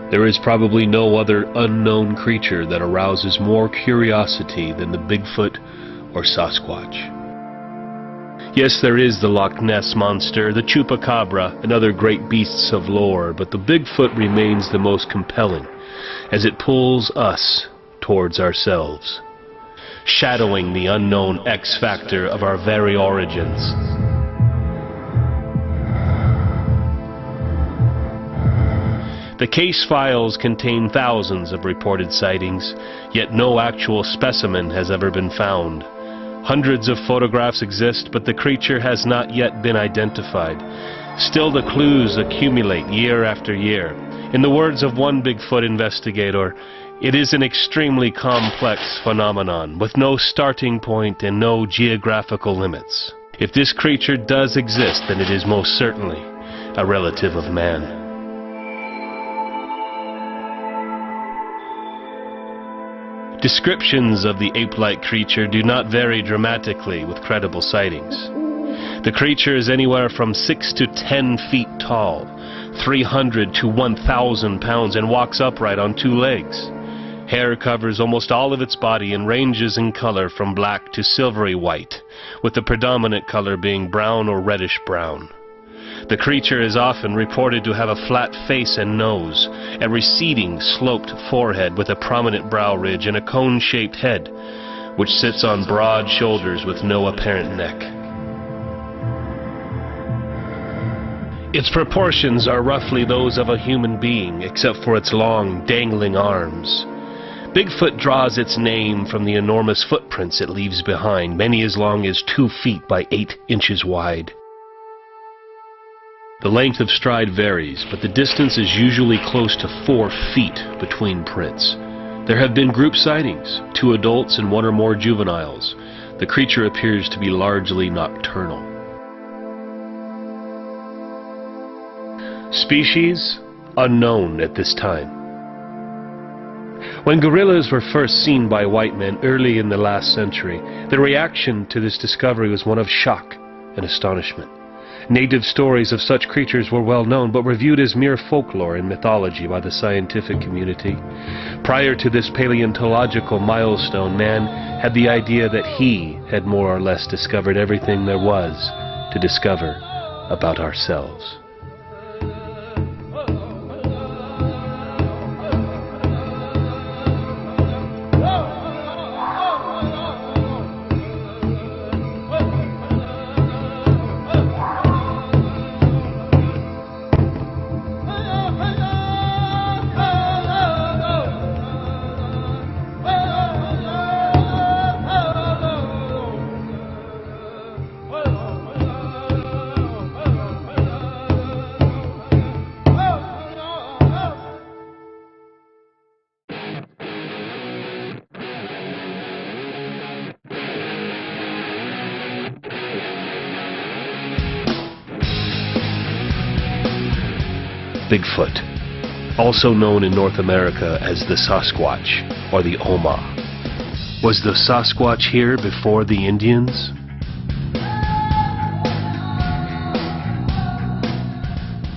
There is probably no other unknown creature that arouses more curiosity than the Bigfoot or Sasquatch. Yes, there is the Loch Ness Monster, the Chupacabra, and other great beasts of lore, but the Bigfoot remains the most compelling, as it pulls us towards ourselves, shadowing the unknown X factor of our very origins. The case files contain thousands of reported sightings, yet no actual specimen has ever been found. Hundreds of photographs exist, but the creature has not yet been identified. Still, the clues accumulate year after year. In the words of one Bigfoot investigator, it is an extremely complex phenomenon, with no starting point and no geographical limits. If this creature does exist, then it is most certainly a relative of man. Descriptions of the ape-like creature do not vary dramatically with credible sightings. The creature is anywhere from 6 to 10 feet tall, 300 to 1,000 pounds, and walks upright on two legs. Hair covers almost all of its body and ranges in color from black to silvery white, with the predominant color being brown or reddish-brown. The creature is often reported to have a flat face and nose, a receding, sloped forehead with a prominent brow ridge, and a cone-shaped head, which sits on broad shoulders with no apparent neck. Its proportions are roughly those of a human being, except for its long, dangling arms. Bigfoot draws its name from the enormous footprints it leaves behind, many as long as 2 feet by 8 inches wide. The length of stride varies, but the distance is usually close to 4 feet between prints. There have been group sightings, 2 adults and 1 or more juveniles. The creature appears to be largely nocturnal. Species? Unknown at this time. When gorillas were first seen by white men early in the last century, the reaction to this discovery was one of shock and astonishment. Native stories of such creatures were well known, but were viewed as mere folklore and mythology by the scientific community. Prior to this paleontological milestone, man had the idea that he had more or less discovered everything there was to discover about ourselves. Bigfoot, also known in North America as the Sasquatch or the Oma. Was the Sasquatch here before the Indians?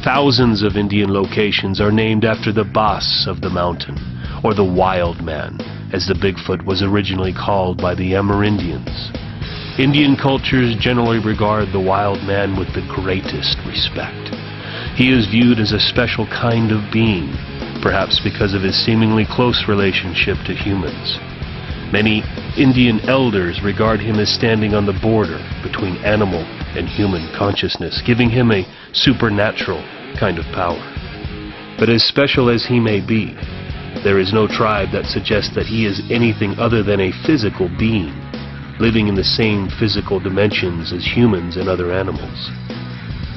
Thousands of Indian locations are named after the boss of the mountain, or the wild man, as the Bigfoot was originally called by the Amerindians. Indian cultures generally regard the wild man with the greatest respect. He is viewed as a special kind of being, perhaps because of his seemingly close relationship to humans. Many Indian elders regard him as standing on the border between animal and human consciousness, giving him a supernatural kind of power. But as special as he may be, there is no tribe that suggests that he is anything other than a physical being, living in the same physical dimensions as humans and other animals.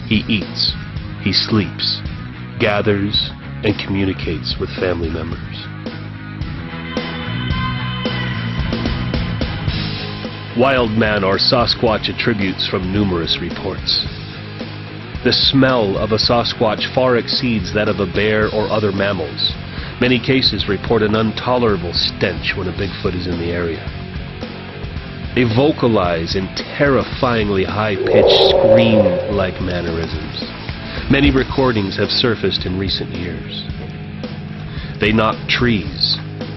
He eats, he sleeps, gathers, and communicates with family members. Wild man or Sasquatch attributes from numerous reports. The smell of a Sasquatch far exceeds that of a bear or other mammals. Many cases report an intolerable stench when a Bigfoot is in the area. They vocalize in terrifyingly high-pitched scream-like mannerisms. Many recordings have surfaced in recent years. They knock trees,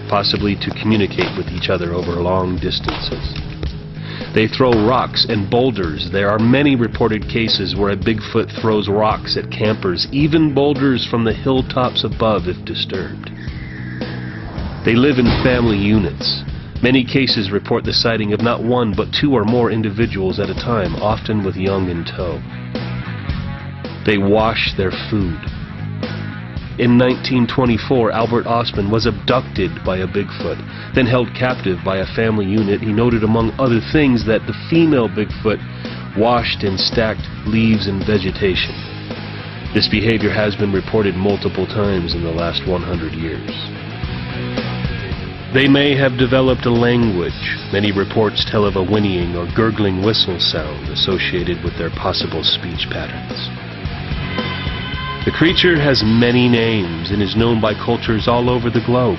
possibly to communicate with each other over long distances. They throw rocks and boulders. There are many reported cases where a Bigfoot throws rocks at campers, even boulders from the hilltops above if disturbed. They live in family units. Many cases report the sighting of not one but two or more individuals at a time, often with young in tow. They wash their food. In 1924, Albert Osman was abducted by a Bigfoot, then held captive by a family unit. He noted, among other things, that the female Bigfoot washed and stacked leaves and vegetation. This behavior has been reported multiple times in the last 100 years. They may have developed a language. Many reports tell of a whinnying or gurgling whistle sound associated with their possible speech patterns. The creature has many names and is known by cultures all over the globe.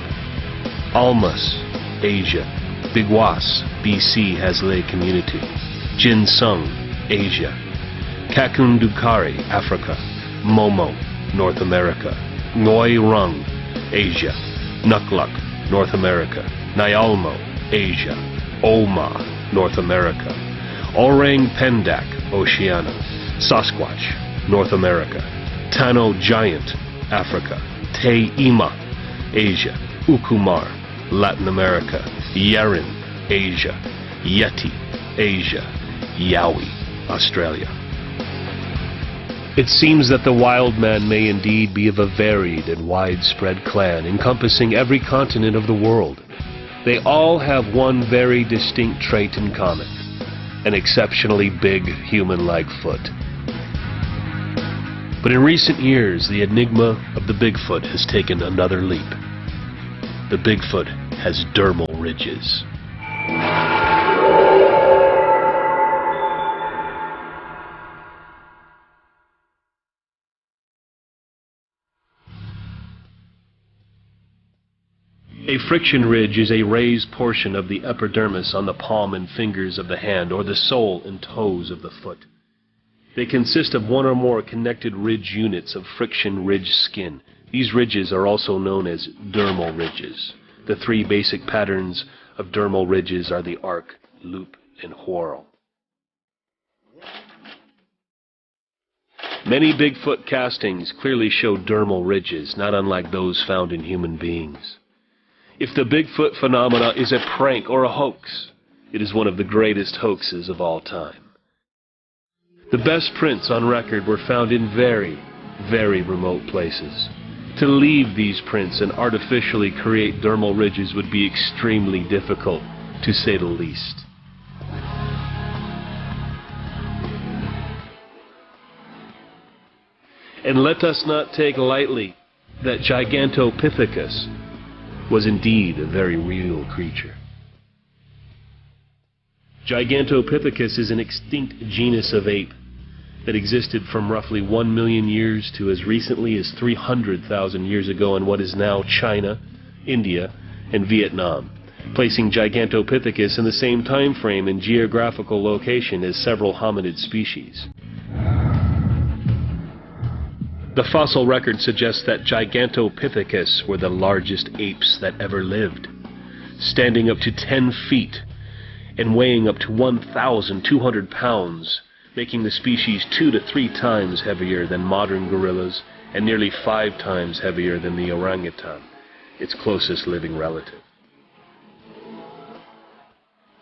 Almas, Asia. Bigwas, BC, has lay community. Jinsung, Asia. Kakundukari, Africa. Momo, North America. Ngoi Rung, Asia. Nukluk, North America. Nyalmo, Asia. Oma, North America. Orang Pendak, Oceania. Sasquatch, North America. Tano Giant, Africa. Te Ima, Asia. Ukumar, Latin America. Yeren, Asia. Yeti, Asia. Yowie, Australia. It seems that the wild man may indeed be of a varied and widespread clan, encompassing every continent of the world. They all have one very distinct trait in common: an exceptionally big human-like foot. But in recent years, the enigma of the Bigfoot has taken another leap. The Bigfoot has dermal ridges. A friction ridge is a raised portion of the epidermis on the palm and fingers of the hand, or the sole and toes of the foot. They consist of one or more connected ridge units of friction ridge skin. These ridges are also known as dermal ridges. The three basic patterns of dermal ridges are the arc, loop, and whorl. Many Bigfoot castings clearly show dermal ridges, not unlike those found in human beings. If the Bigfoot phenomena is a prank or a hoax, it is one of the greatest hoaxes of all time. The best prints on record were found in very, very remote places. To leave these prints and artificially create dermal ridges would be extremely difficult, to say the least. And let us not take lightly that Gigantopithecus was indeed a very real creature. Gigantopithecus is an extinct genus of ape that existed from roughly 1 million years to as recently as 300,000 years ago in what is now China, India, and Vietnam, placing Gigantopithecus in the same time frame and geographical location as several hominid species. The fossil record suggests that Gigantopithecus were the largest apes that ever lived, standing up to 10 feet and weighing up to 1,200 pounds, making the species 2 to 3 times heavier than modern gorillas and nearly 5 times heavier than the orangutan, its closest living relative.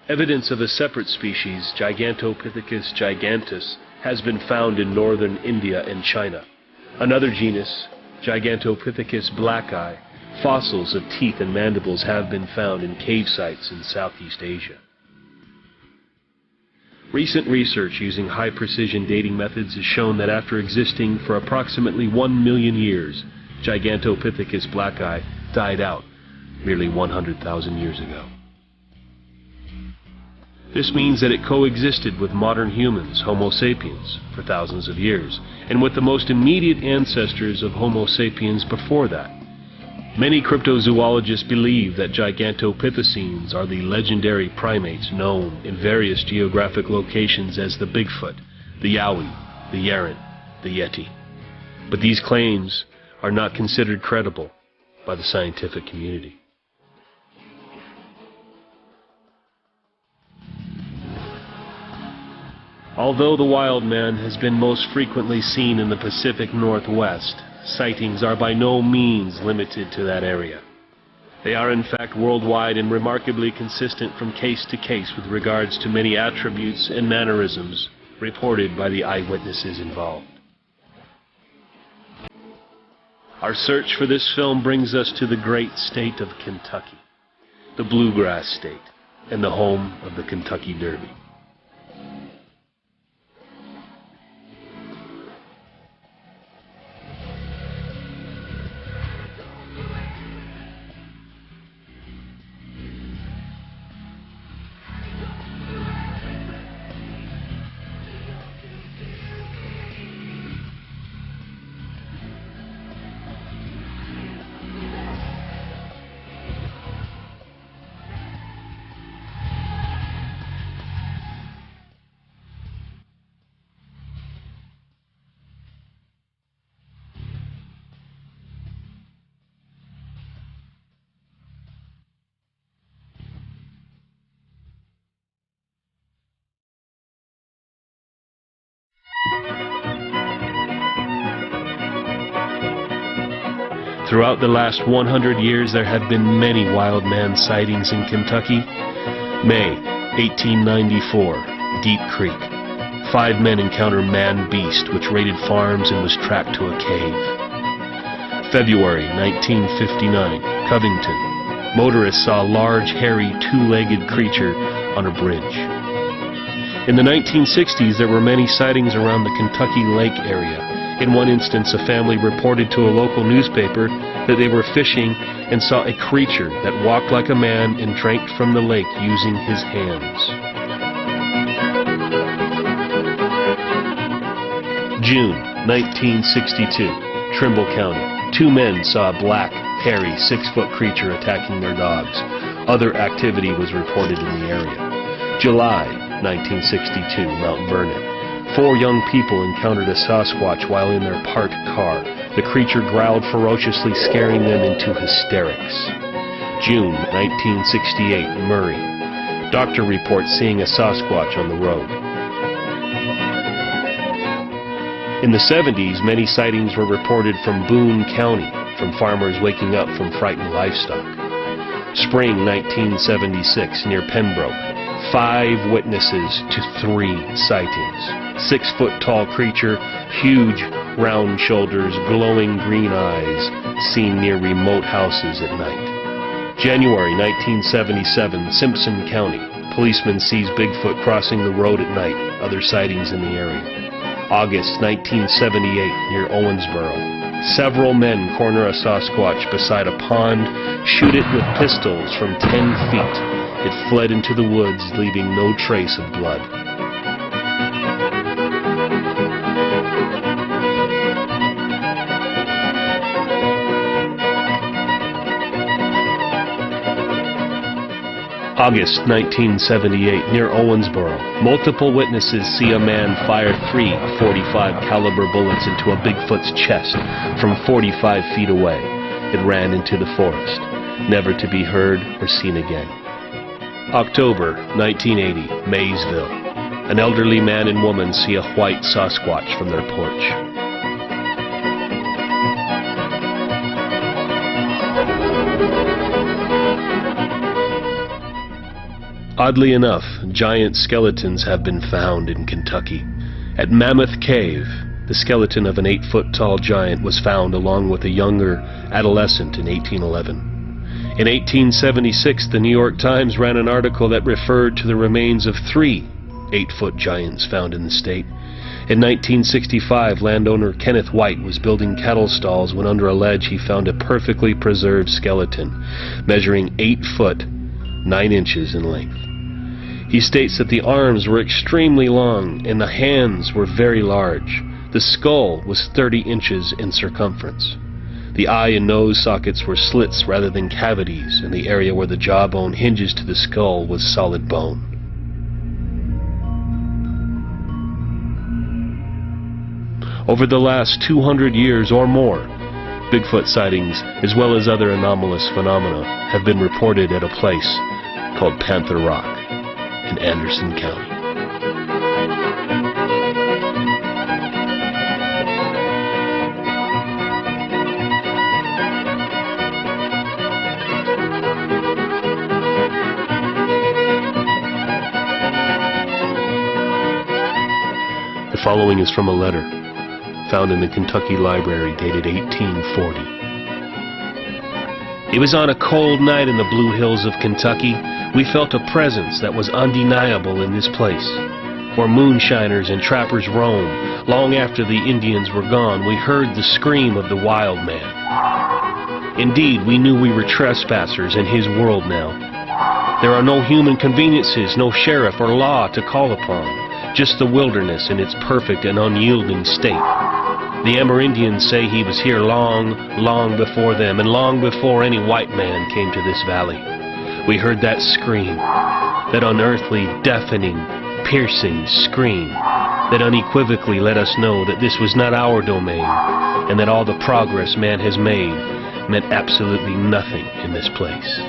Evidence of a separate species, Gigantopithecus gigantus, has been found in northern India and China. Another genus, Gigantopithecus blacki, fossils of teeth and mandibles have been found in cave sites in Southeast Asia. Recent research using high-precision dating methods has shown that after existing for approximately 1 million years, Gigantopithecus blacki died out merely 100,000 years ago. This means that it coexisted with modern humans, Homo sapiens, for thousands of years, and with the most immediate ancestors of Homo sapiens before that. Many cryptozoologists believe that Gigantopithecines are the legendary primates known in various geographic locations as the Bigfoot, the Yowie, the Yeren, the Yeti. But these claims are not considered credible by the scientific community. Although the wild man has been most frequently seen in the Pacific Northwest, sightings are by no means limited to that area. They are in fact worldwide and remarkably consistent from case to case with regards to many attributes and mannerisms reported by the eyewitnesses involved. Our search for this film brings us to the great state of Kentucky, the bluegrass state, and the home of the Kentucky Derby. Throughout the last 100 years, there have been many wild man sightings in Kentucky. May 1894, Deep Creek. 5 men encounter man-beast, which raided farms and was tracked to a cave. February 1959, Covington. Motorists saw a large, hairy, 2-legged creature on a bridge. In the 1960s, there were many sightings around the Kentucky Lake area. In one instance, a family reported to a local newspaper that they were fishing and saw a creature that walked like a man and drank from the lake using his hands. June 1962, Trimble County. 2 men saw a black, hairy, 6-foot creature attacking their dogs. Other activity was reported in the area. July 1962, Mount Vernon. 4 young people encountered a Sasquatch while in their parked car. The creature growled ferociously, scaring them into hysterics. June 1968, Murray. Doctor reports seeing a Sasquatch on the road. In the 70s, many sightings were reported from Boone County, from farmers waking up from frightened livestock. Spring 1976, near Pembroke. 5 witnesses to 3 sightings. 6-foot-tall creature, huge round shoulders, glowing green eyes, seen near remote houses at night. January 1977, Simpson County. Policeman sees Bigfoot crossing the road at night. Other sightings in the area. August 1978, near Owensboro. Several men corner a Sasquatch beside a pond, shoot it with pistols from 10 feet. It fled into the woods, leaving no trace of blood. August 1978, near Owensboro. Multiple witnesses see a man fire 3 .45 caliber bullets into a Bigfoot's chest from 45 feet away. It ran into the forest, never to be heard or seen again. October 1980, Maysville. An elderly man and woman see a white Sasquatch from their porch. Oddly enough, giant skeletons have been found in Kentucky. At Mammoth Cave, the skeleton of an 8-foot-tall giant was found along with a younger adolescent in 1811. In 1876, the New York Times ran an article that referred to the remains of 3 8-foot giants found in the state. In 1965, landowner Kenneth White was building cattle stalls when under a ledge he found a perfectly preserved skeleton, measuring 8 foot, 9 inches in length. He states that the arms were extremely long and the hands were very large. The skull was 30 inches in circumference. The eye and nose sockets were slits rather than cavities, and the area where the jawbone hinges to the skull was solid bone. Over the last 200 years or more, Bigfoot sightings, as well as other anomalous phenomena, have been reported at a place called Panther Rock in Anderson County. The following is from a letter found in the Kentucky Library dated 1840. It was on a cold night in the Blue Hills of Kentucky. We felt a presence that was undeniable in this place, where moonshiners and trappers roam. Long after the Indians were gone, we heard the scream of the wild man. Indeed, we knew we were trespassers in his world now. There are no human conveniences, no sheriff or law to call upon, just the wilderness in its perfect and unyielding state. The Amerindians say he was here long, long before them, and long before any white man came to this valley. We heard that scream, that unearthly, deafening, piercing scream, that unequivocally let us know that this was not our domain, and that all the progress man has made meant absolutely nothing in this place.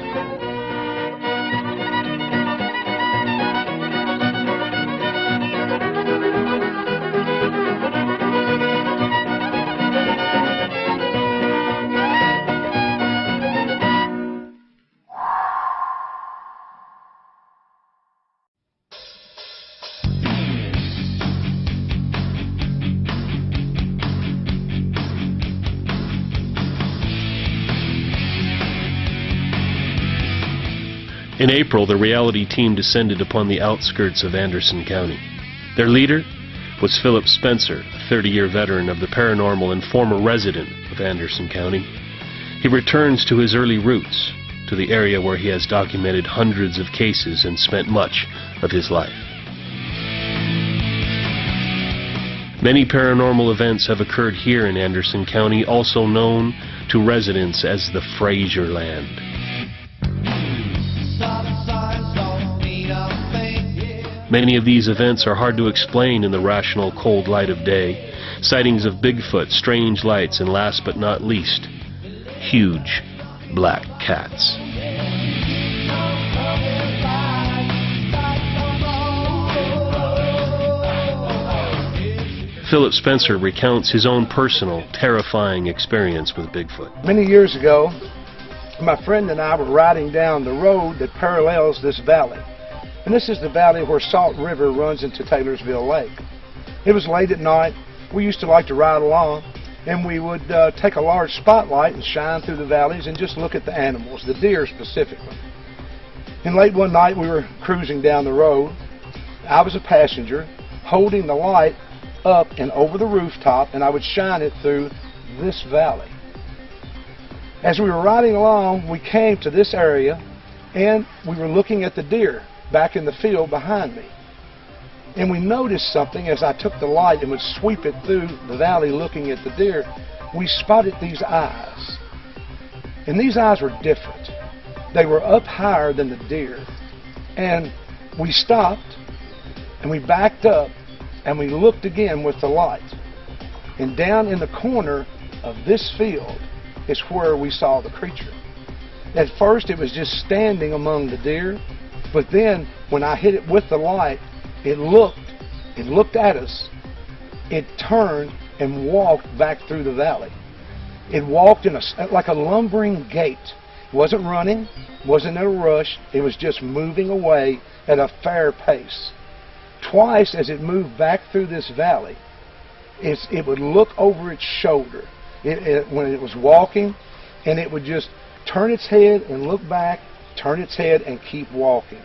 In April, the reality team descended upon the outskirts of Anderson County. Their leader was Philip Spencer, a 30-year veteran of the paranormal and former resident of Anderson County. He returns to his early roots, to the area where he has documented hundreds of cases and spent much of his life. Many paranormal events have occurred here in Anderson County, also known to residents as the Fraser Land. Many of these events are hard to explain in the rational cold light of day. Sightings of Bigfoot, strange lights, and last but not least, huge black cats. Philip Spencer recounts his own personal, terrifying experience with Bigfoot. Many years ago, my friend and I were riding down the road that parallels this valley. And this is the valley where Salt River runs into Taylorsville Lake. It was late at night. We used to like to ride along, and we would take a large spotlight and shine through the valleys and just look at the animals, the deer specifically. And late one night we were cruising down the road. I was a passenger holding the light up and over the rooftop, and I would shine it through this valley. As we were riding along, we came to this area, and we were looking at the deer back in the field behind me. And we noticed something as I took the light and would sweep it through the valley looking at the deer. We spotted these eyes. And these eyes were different. They were up higher than the deer. And we stopped, and we backed up, and we looked again with the light. And down in the corner of this field is where we saw the creature. At first it was just standing among the deer, but then when I hit it with the light, it looked at us, it turned and walked back through the valley. It walked in like a lumbering gait. It wasn't running, wasn't in a rush, it was just moving away at a fair pace. Twice as it moved back through this valley, it would look over its shoulder when it was walking, and it would just turn its head and look back, turn its head and keep walking.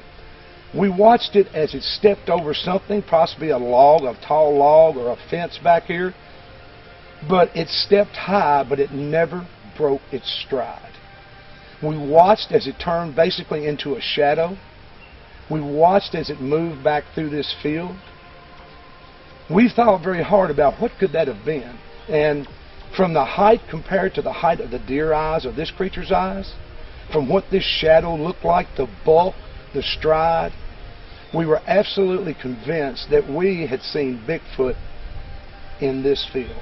We watched it as it stepped over something, possibly a log, a tall log or a fence back here, but it stepped high, but it never broke its stride. We watched as it turned basically into a shadow. We watched as it moved back through this field. We thought very hard about what could that have been. And from the height compared to the height of the deer eyes, of this creature's eyes, from what this shadow looked like, the bulk, the stride, we were absolutely convinced that we had seen Bigfoot in this field.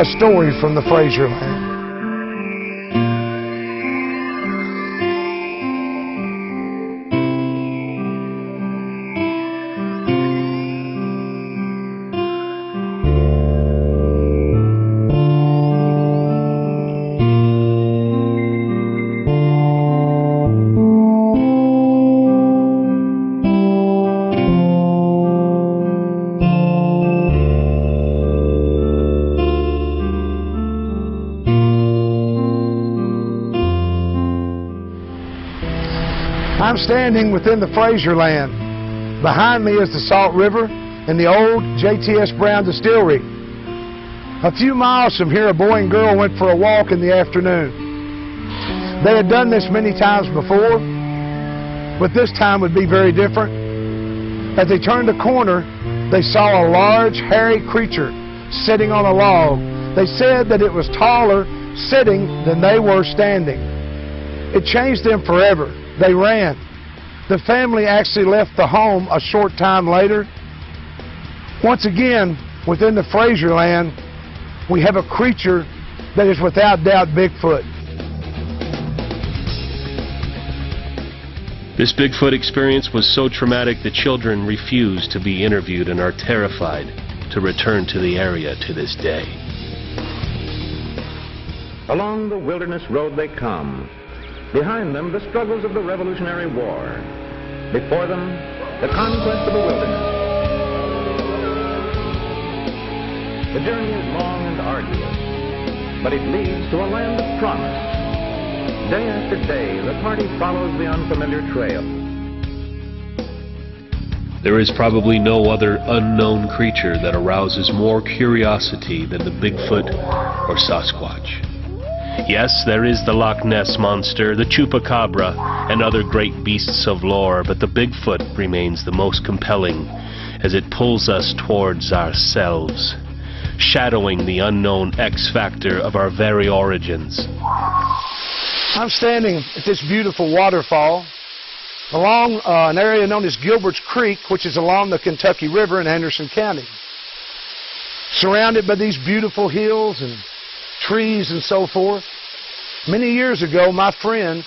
a story from the Fraser land. I'm standing within the Fraser land. Behind me is the Salt River and the old JTS Brown Distillery. A few miles from here, a boy and girl went for a walk in the afternoon. They had done this many times before, but this time would be very different. As they turned a corner, they saw a large, hairy creature sitting on a log. They said that it was taller sitting than they were standing. It changed them forever. They ran. The family actually left the home a short time later. Once again, within the Fraser land, we have a creature that is without doubt Bigfoot. This Bigfoot experience was so traumatic the children refuse to be interviewed and are terrified to return to the area to this day. Along the wilderness road they come. Behind them, the struggles of the Revolutionary War. Before them, the conquest of the wilderness. The journey is long and arduous, but it leads to a land of promise. Day after day, the party follows the unfamiliar trail. There is probably no other unknown creature that arouses more curiosity than the Bigfoot or Sasquatch. Yes, there is the Loch Ness Monster, the Chupacabra, and other great beasts of lore, but the Bigfoot remains the most compelling as it pulls us towards ourselves, shadowing the unknown X factor of our very origins. I'm standing at this beautiful waterfall along an area known as Gilbert's Creek, which is along the Kentucky River in Anderson County. Surrounded by these beautiful hills and trees and so forth. Many years ago, my friend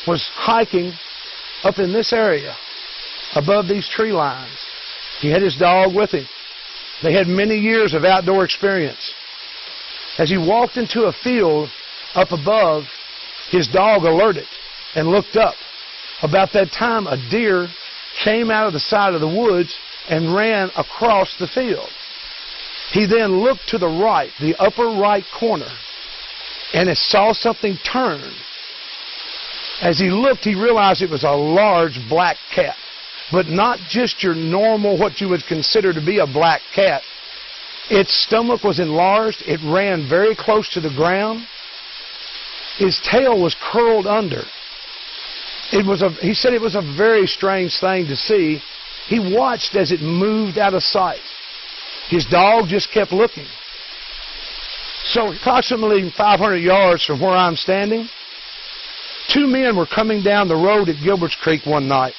was hiking up in this area above these tree lines. He had his dog with him. They had many years of outdoor experience. As he walked into a field up above, his dog alerted and looked up. About that time, a deer came out of the side of the woods and ran across the field. He then looked to the right, the upper right corner, and saw something turn. As he looked, he realized it was a large black cat, but not just your normal, what you would consider to be a black cat. Its stomach was enlarged. It ran very close to the ground. His tail was curled under. He said it was a very strange thing to see. He watched as it moved out of sight. His dog just kept looking. So approximately 500 yards from where I'm standing, two men were coming down the road at Gilbert's Creek one night.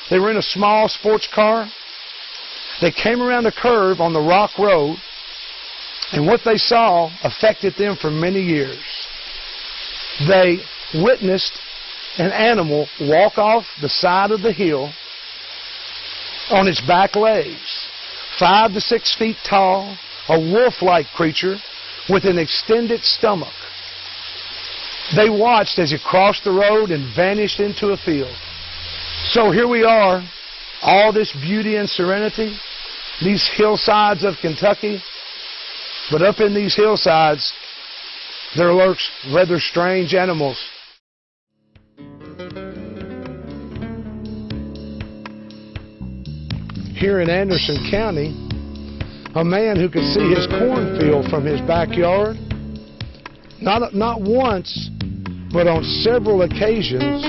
They were in a small sports car. They came around a curve on the rock road, and what they saw affected them for many years. They witnessed an animal walk off the side of the hill on its back legs. 5 to 6 feet tall, a wolf-like creature with an extended stomach. They watched as it crossed the road and vanished into a field. So here we are, all this beauty and serenity, these hillsides of Kentucky, but up in these hillsides, there lurks rather strange animals. Here in Anderson County, a man who could see his cornfield from his backyard, not once, but on several occasions,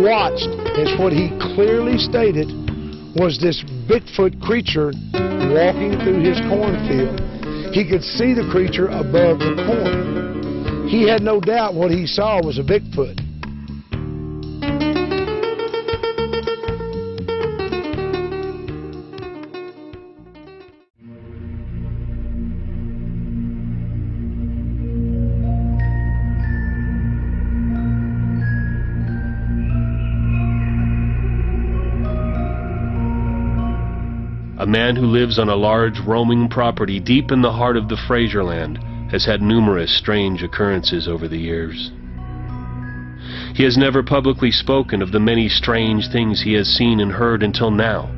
watched as what he clearly stated was this Bigfoot creature walking through his cornfield. He could see the creature above the corn. He had no doubt what he saw was a Bigfoot. man who lives on a large roaming property deep in the heart of the Fraserland has had numerous strange occurrences over the years. He has never publicly spoken of the many strange things he has seen and heard until now.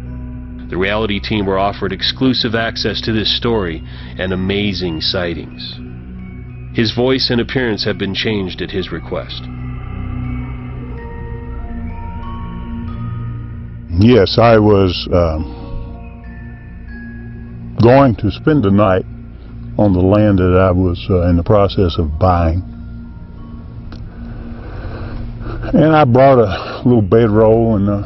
The reality team were offered exclusive access to this story and amazing sightings. His voice and appearance have been changed at his request. Yes, I was going to spend the night on the land that I was in the process of buying. And I brought a little bedroll and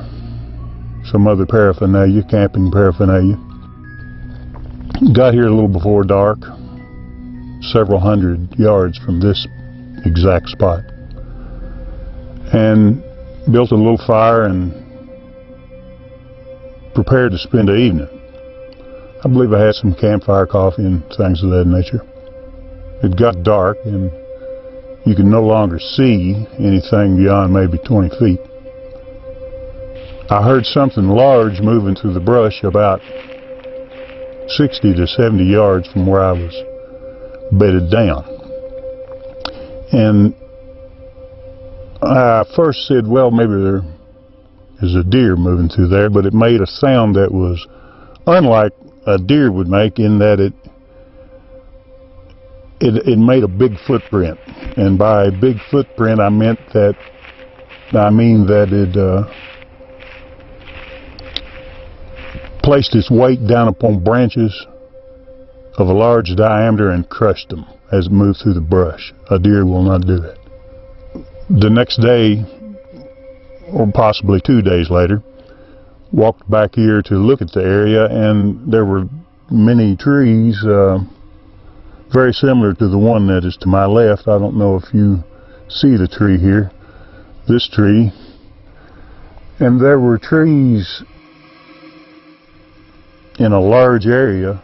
some other paraphernalia, camping paraphernalia. Got here a little before dark, several hundred yards from this exact spot. And built a little fire and prepared to spend the evening. I believe I had some campfire coffee and things of that nature. It got dark and you could no longer see anything beyond maybe 20 feet. I heard something large moving through the brush about 60 to 70 yards from where I was bedded down. And I first said, well, maybe there is a deer moving through there, but it made a sound that was unlike a deer would make, in that it made a big footprint. And by big footprint I mean that it placed its weight down upon branches of a large diameter and crushed them as it moved through the brush. A deer will not do that. The next day, or possibly 2 days later, walked back here to look at the area, and there were many trees very similar to the one that is to my left. I don't know if you see the tree here, this tree. And there were trees in a large area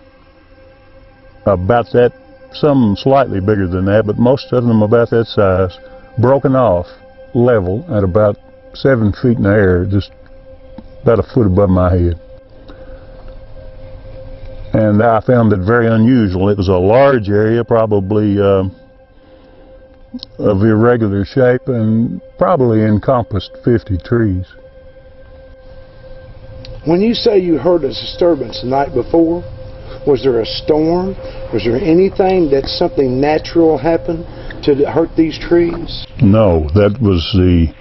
about that, some slightly bigger than that, but most of them about that size, broken off level at about 7 feet in the air, just about a foot above my head. And I found it very unusual. It was a large area, probably of irregular shape, and probably encompassed 50 trees. When you say you heard a disturbance the night before, was there a storm? Was there anything that something natural happened to hurt these trees? No, that was the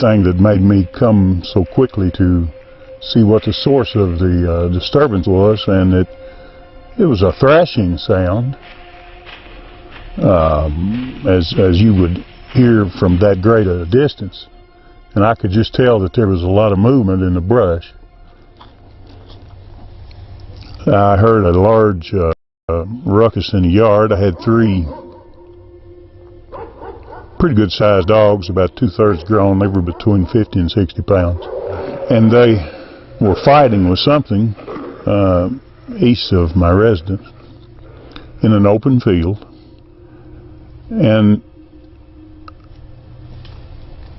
thing that made me come so quickly to see what the source of the disturbance was, and it was a thrashing sound, as you would hear from that great a distance. And I could just tell that there was a lot of movement in the brush. I heard a large ruckus in the yard. I had 3 pretty good sized dogs, about 2/3 grown. They were between 50 and 60 pounds. And they were fighting with something east of my residence in an open field. And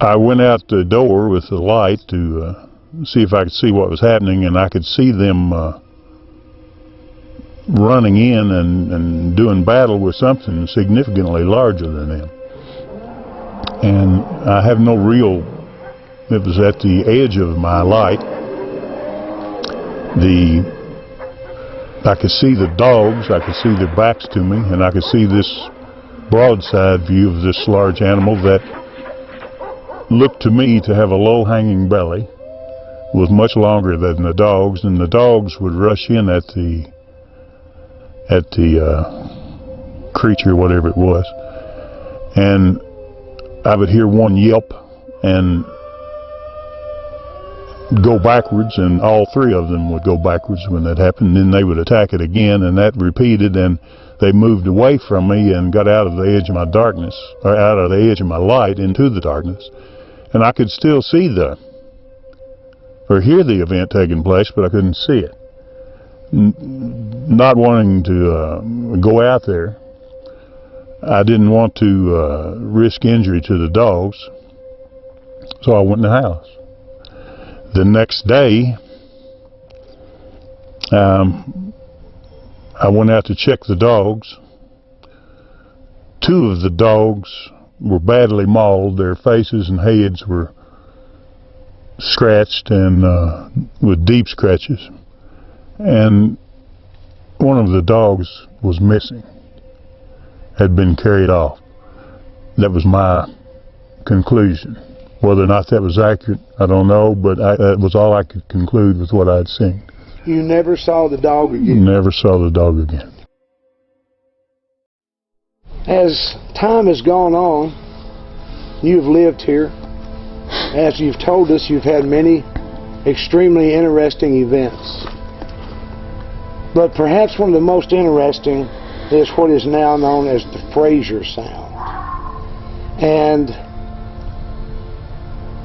I went out the door with the light to see if I could see what was happening, and I could see them running in and doing battle with something significantly larger than them. And I have no real, it was at the edge of my light. I could see the dogs, I could see their backs to me, and I could see this broadside view of this large animal that looked to me to have a low-hanging belly, was much longer than the dogs, and the dogs would rush in at the creature, whatever it was, and I would hear one yelp and go backwards, and all 3 of them would go backwards when that happened. And then they would attack it again, and that repeated, and they moved away from me and got out of the edge of my darkness, or out of the edge of my light into the darkness. And I could still see or hear the event taking place, but I couldn't see it. Not wanting to go out there, I didn't want to risk injury to the dogs, so I went in the house. The next day, I went out to check the dogs. 2 of the dogs were badly mauled. Their faces and heads were scratched and with deep scratches. And one of the dogs was missing, had been carried off. That was my conclusion. Whether or not that was accurate, I don't know, but that was all I could conclude with what I'd seen. You never saw the dog again? Never saw the dog again. As time has gone on, you've lived here. As you've told us, you've had many extremely interesting events. But perhaps one of the most interesting is what is now known as the Fraser Sound. And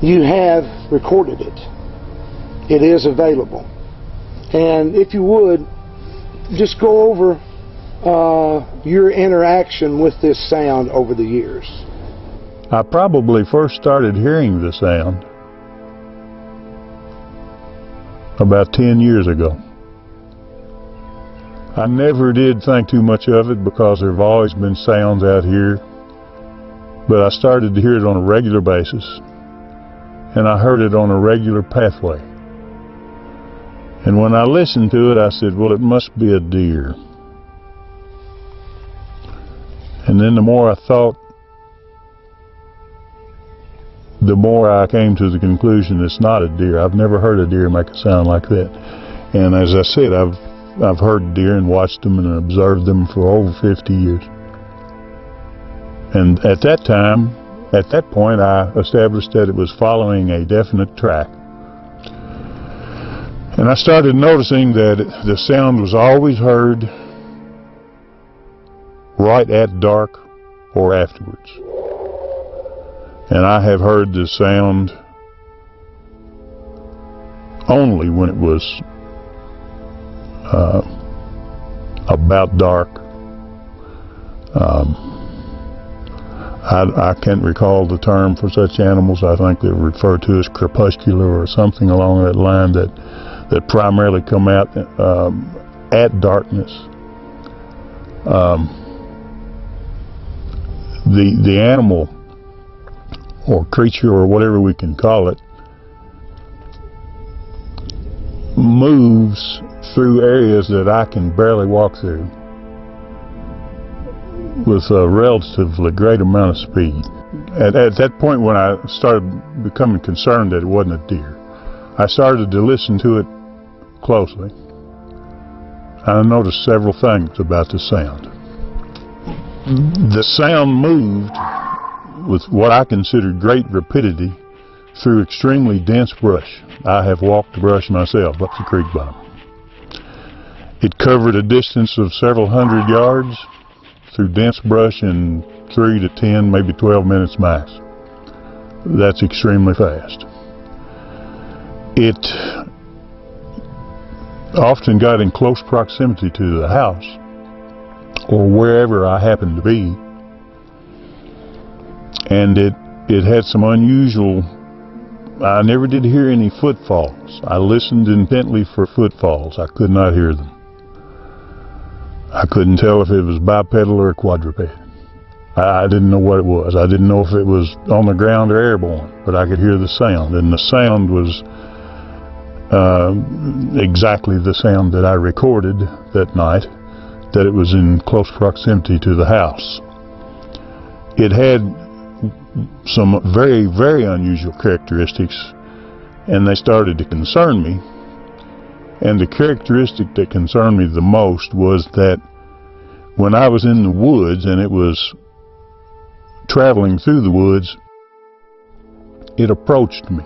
you have recorded it. It is available. And if you would, just go over your interaction with this sound over the years. I probably first started hearing the sound about 10 years ago. I never did think too much of it because there have always been sounds out here, but I started to hear it on a regular basis, and I heard it on a regular pathway. And when I listened to it, I said, well, it must be a deer. And then the more I thought, the more I came to the conclusion it's not a deer. I've never heard a deer make a sound like that. And as I said, I've heard deer and watched them and observed them for over 50 years. And at that time, at that point, I established that it was following a definite track. And I started noticing that the sound was always heard right at dark or afterwards. And I have heard the sound only when it was about dark. I can't recall the term for such animals. I think they're referred to as crepuscular or something along that line, that primarily come out at darkness. The animal or creature or whatever we can call it moves through areas that I can barely walk through with a relatively great amount of speed. At that point, when I started becoming concerned that it wasn't a deer, I started to listen to it closely. I noticed several things about the sound. The sound moved with what I considered great rapidity through extremely dense brush. I have walked the brush myself up the creek bottom. It covered a distance of several hundred yards through dense brush in 3 to 10, maybe 12 minutes max. That's extremely fast. It often got in close proximity to the house or wherever I happened to be, and it had some unusual. I never did hear any footfalls. I listened intently for footfalls. I could not hear them. I couldn't tell if it was bipedal or quadruped. I didn't know what it was. I didn't know if it was on the ground or airborne, but I could hear the sound, and the sound was exactly the sound that I recorded that night, that it was in close proximity to the house. It had some very, very unusual characteristics, and they started to concern me. And the characteristic that concerned me the most was that when I was in the woods and it was traveling through the woods, it approached me.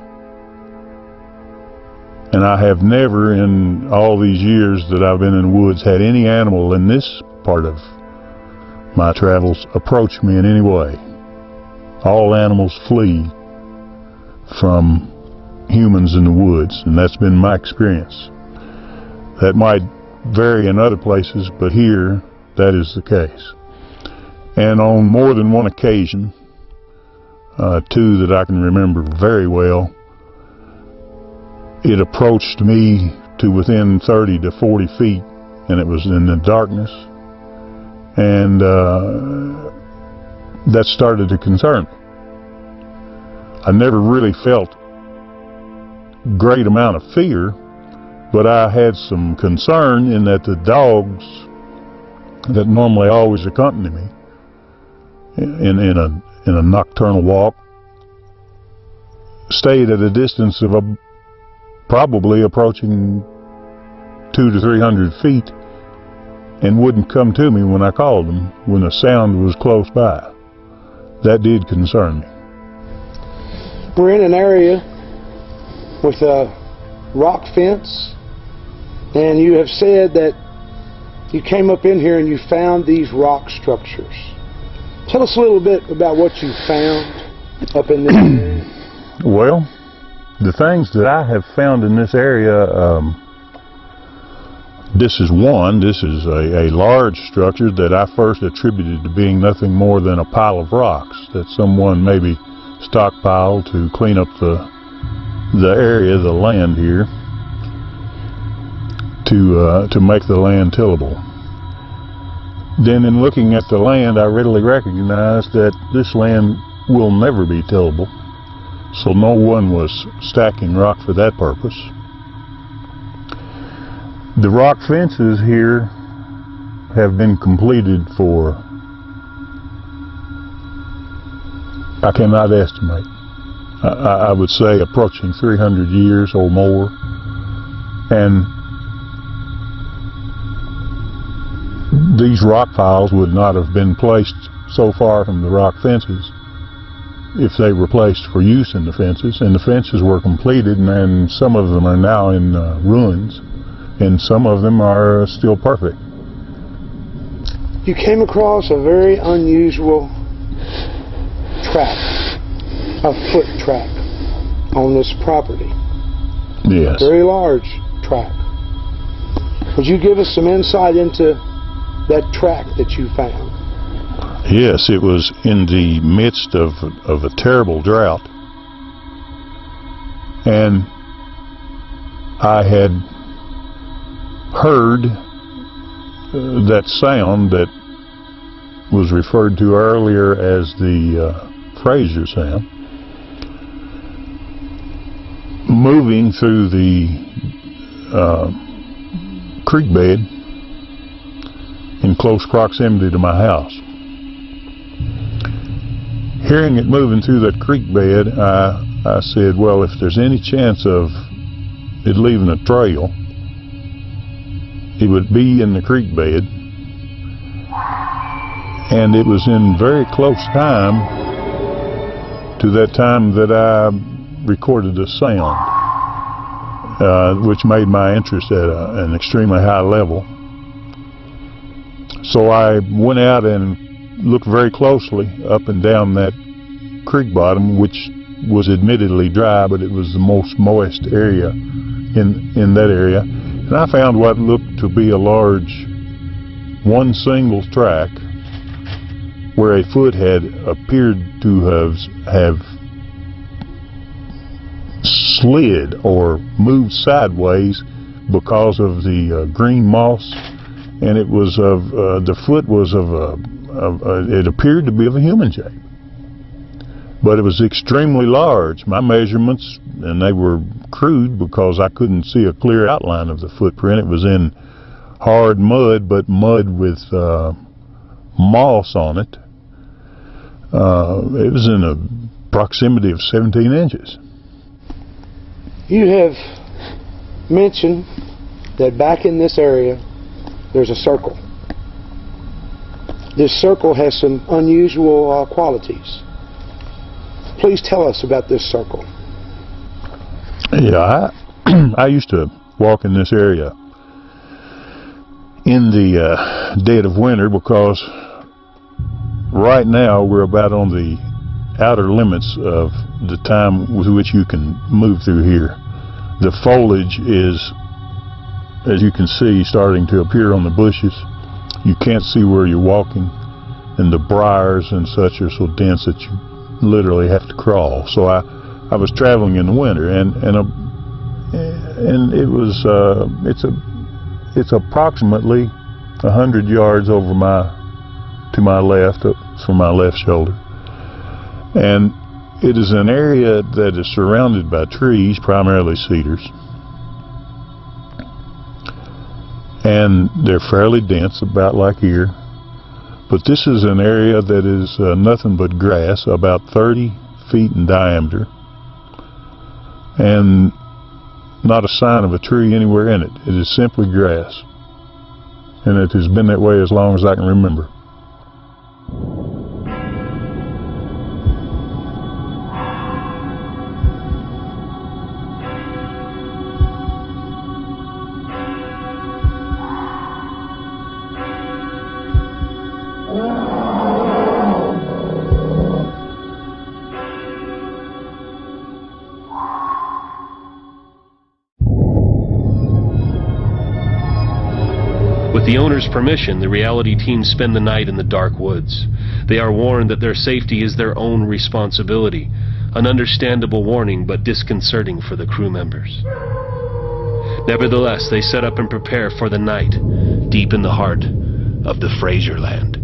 And I have never in all these years that I've been in the woods had any animal in this part of my travels approach me in any way. All animals flee from humans in the woods, and that's been my experience. That might vary in other places, but here, that is the case. And on more than one occasion, 2 that I can remember very well, it approached me to within 30 to 40 feet, and it was in the darkness, and that started to concern me. I never really felt great amount of fear, but I had some concern in that the dogs that normally always accompany me in a nocturnal walk stayed at a distance of probably approaching 200 to 300 feet and wouldn't come to me when I called them when a sound was close by. That did concern me. We're in an area with a rock fence, and you have said that you came up in here and you found these rock structures. Tell us a little bit about what you found up in this area. Well, the things that I have found in this area, this is a large structure that I first attributed to being nothing more than a pile of rocks that someone maybe stockpiled to clean up the area, the land here, to make the land tillable. Then in looking at the land, I readily recognized that this land will never be tillable, so no one was stacking rock for that purpose. The rock fences here have been completed for, I cannot estimate, I would say approaching 300 years or more, and these rock piles would not have been placed so far from the rock fences if they were placed for use in the fences, and the fences were completed, and some of them are now in ruins, and some of them are still perfect. You came across a very unusual track, a foot track on this property. Yes. Very large track. Would you give us some insight into that track that you found? Yes, it was in the midst of a terrible drought, and I had heard that sound that was referred to earlier as the Fraser sound, moving through the creek bed in close proximity to my house. Hearing it moving through that creek bed, I said, well, if there's any chance of it leaving a trail, it would be in the creek bed. And it was in very close time to that time that I recorded a sound, which made my interest at an extremely high level. So I went out and looked very closely up and down that creek bottom, which was admittedly dry, but it was the most moist area in that area. And I found what looked to be a large, one single track where a foot had appeared to have slid or moved sideways because of the green moss, and it was of the foot was it appeared to be of a human shape, but it was extremely large. My measurements, and they were crude because I couldn't see a clear outline of the footprint. It was in hard mud, but mud with moss on it. It was in a proximity of 17 inches. You have mentioned that back in this area there's a circle. This circle has some unusual qualities. Please tell us about this circle. Yeah, I used to walk in this area in the dead of winter, because right now we're about on the outer limits of the time with which you can move through here. The foliage is, as you can see, starting to appear on the bushes. You can't see where you're walking, and the briars and such are so dense that you literally have to crawl. So I was traveling in the winter, and and it was it's approximately 100 yards over to my left, from my left shoulder, and it is an area that is surrounded by trees, primarily cedars, and they're fairly dense, about like here. But this is an area that is nothing but grass, about 30 feet in diameter, and not a sign of a tree anywhere in it. It is simply grass, and it has been that way as long as I can remember. With the owner's permission, the reality team spend the night in the dark woods. They are warned that their safety is their own responsibility. An understandable warning, but disconcerting for the crew members. Nevertheless, they set up and prepare for the night, deep in the heart of the Fraser land.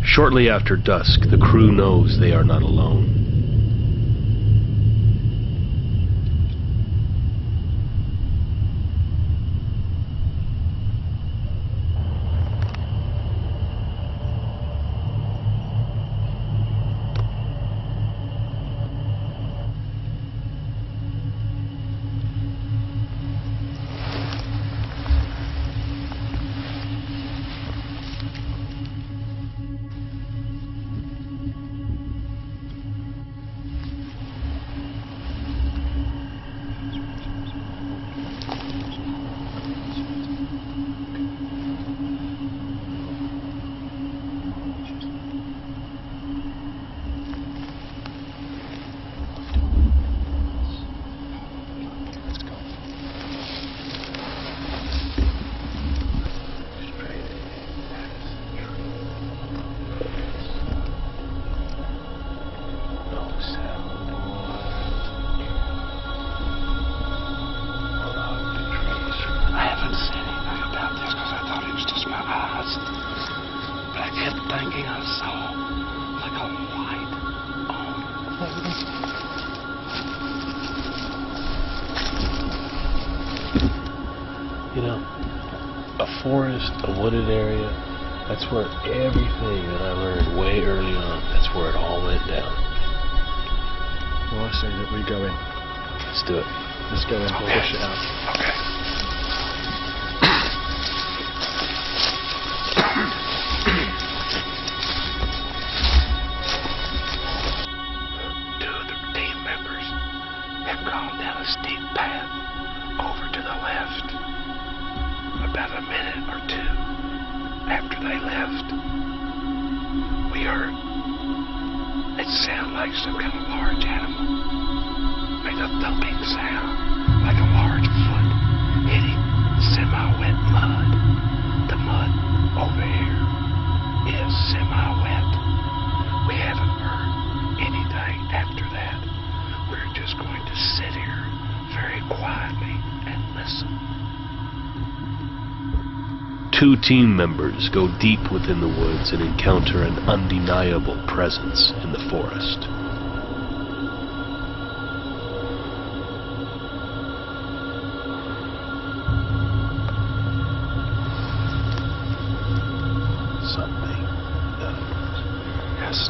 Shortly after dusk, the crew knows they are not alone. You know, a forest, a wooded area, that's where everything that I learned way early on, that's where it all went down. Well, I say that we go in. Let's do it. Let's go in. Okay. We'll push it out. Okay. Two of the team members have gone down a steep path over to the left. About a minute or two after they left, we heard it sound like some kind of large animal. Made a thumping sound, like a large foot hitting semi-wet mud. The mud over here is semi-wet. We haven't heard anything after that. We're just going to sit here very quietly and listen. Two team members go deep within the woods and encounter an undeniable presence in the forest. Something knows. Yes.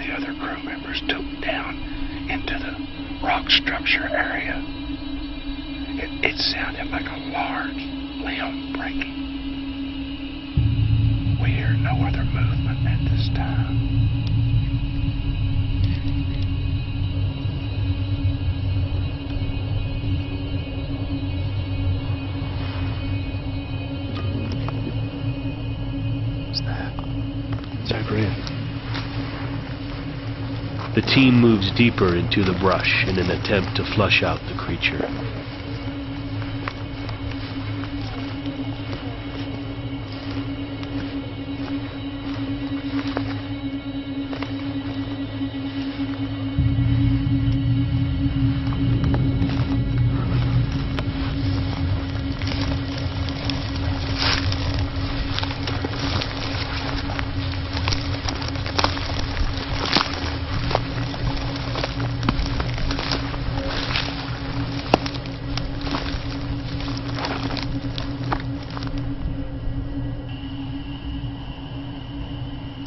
the other crew members took down into the rock structure area. It sounded like a large limb breaking. We hear no other movement at this time. What's that? It's over here. The team moves deeper into the brush in an attempt to flush out the creature.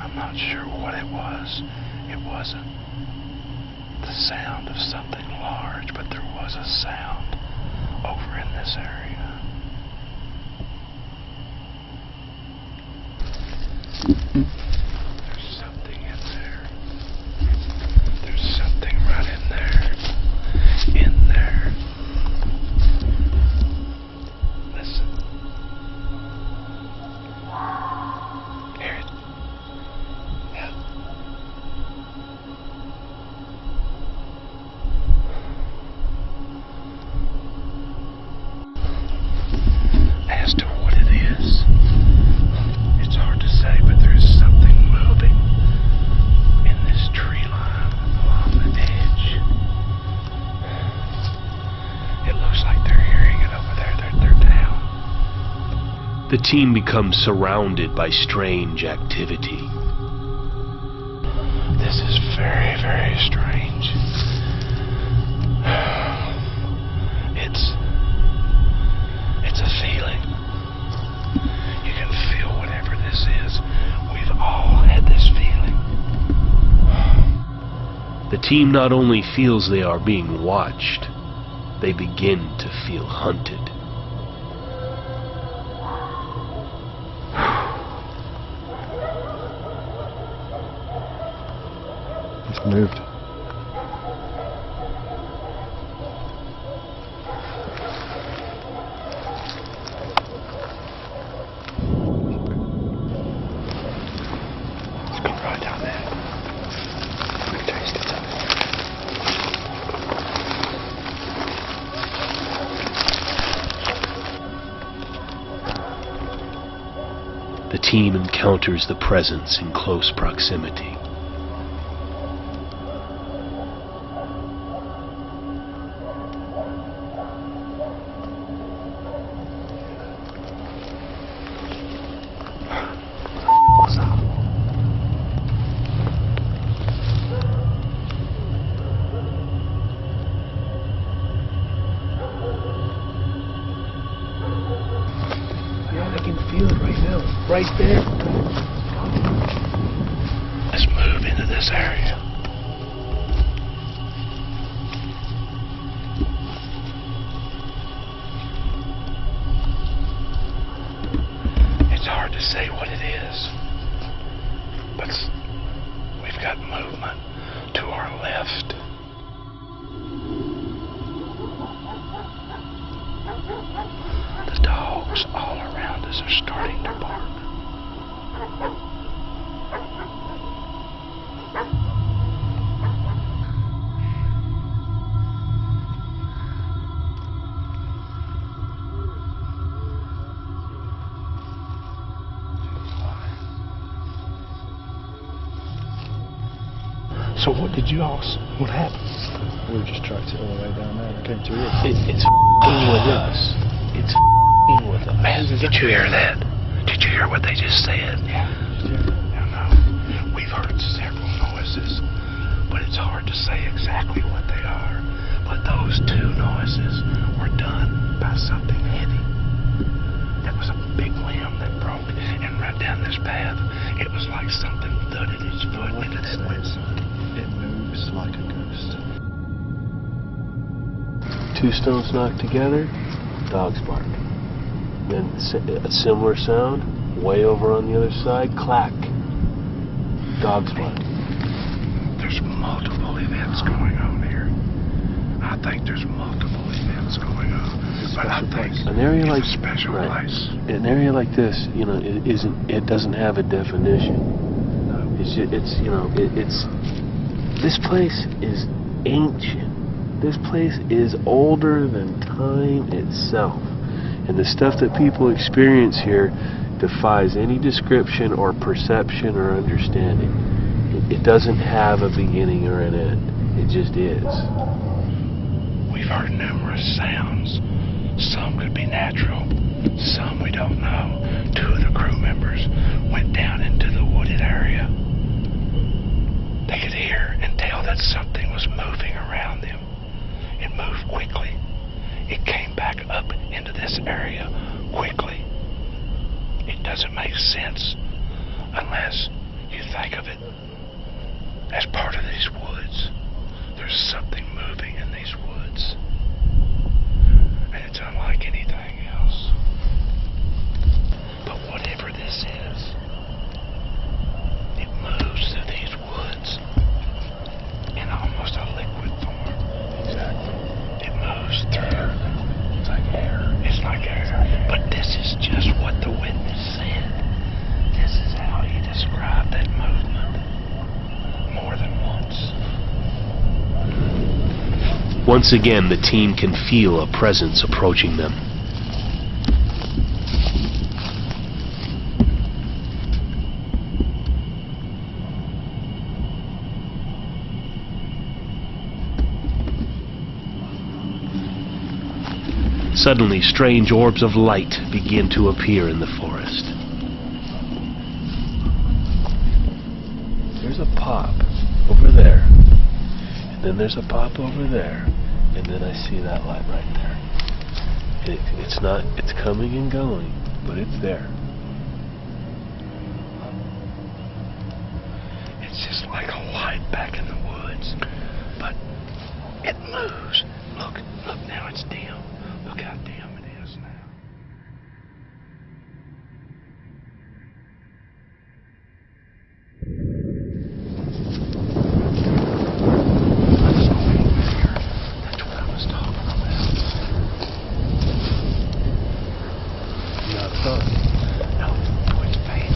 I'm not sure what it was. It wasn't the sound of something large, but there was a sound over in this area. There's something in there. There's something right in there. In there. Listen. Hear it? Yeah. As to what it is, it's hard to say, but there's something moving in this tree line along the edge. It looks like they're hearing it over there. They're down. The team becomes surrounded by strange activity. This is very, very strange. It's a feeling. You can feel whatever this is. We've all had this feeling. The team not only feels they are being watched, they begin to feel hunted. It's moved. It's gone right down there. I can taste it. The team encounters the presence in close proximity. Yeah, I can feel it right now. Right there. Let's move into this area. It's hard to say what it is, but we've got movement to our left. The dogs all around us are starting to bark. So what did you all, what happened? We just tracked it all the way down there and came to here. It's f***ing with us. It's f***ing with us. Man, did you hear that? Did you hear what they just said? Yeah. No. We've heard several noises, but it's hard to say exactly what they are. But those two noises were done by something heavy. That was a big limb that broke and right down this path. It was like something thudded its foot into that limb. 2 stones knocked together, dogs bark. Then a similar sound, way over on the other side, clack, dogs bark. There's multiple events going on here. I think there's multiple events going on. But I think An area like it's a special place. An area like this, you know, it doesn't have a definition. This place is ancient. This place is older than time itself. And the stuff that people experience here defies any description or perception or understanding. It doesn't have a beginning or an end. It just is. We've heard numerous sounds. Some could be natural, some we don't know. 2 of the crew members went down into the wooded area. They could hear and tell that something was moving around them. It moved quickly. It came back up into this area quickly. It doesn't make sense unless you think of it as part of these woods. There's something moving in these woods. And it's unlike anything else. But whatever this is, it moves through these woods in almost a liquid form. Exactly. It moves through. It's like air. It's like air. But this is just what the witness said. This is how he described that movement more than once. Once again, the team can feel a presence approaching them. Suddenly, strange orbs of light begin to appear in the forest. There's a pop over there, and then there's a pop over there, and then I see that light right there. It's coming and going, but it's there. It's just like a light back in the woods, but it moves. Look now, it's dim. Look how dim it is now. That's over here. That's what I was talking about. Yeah, it's not. No, it's fading.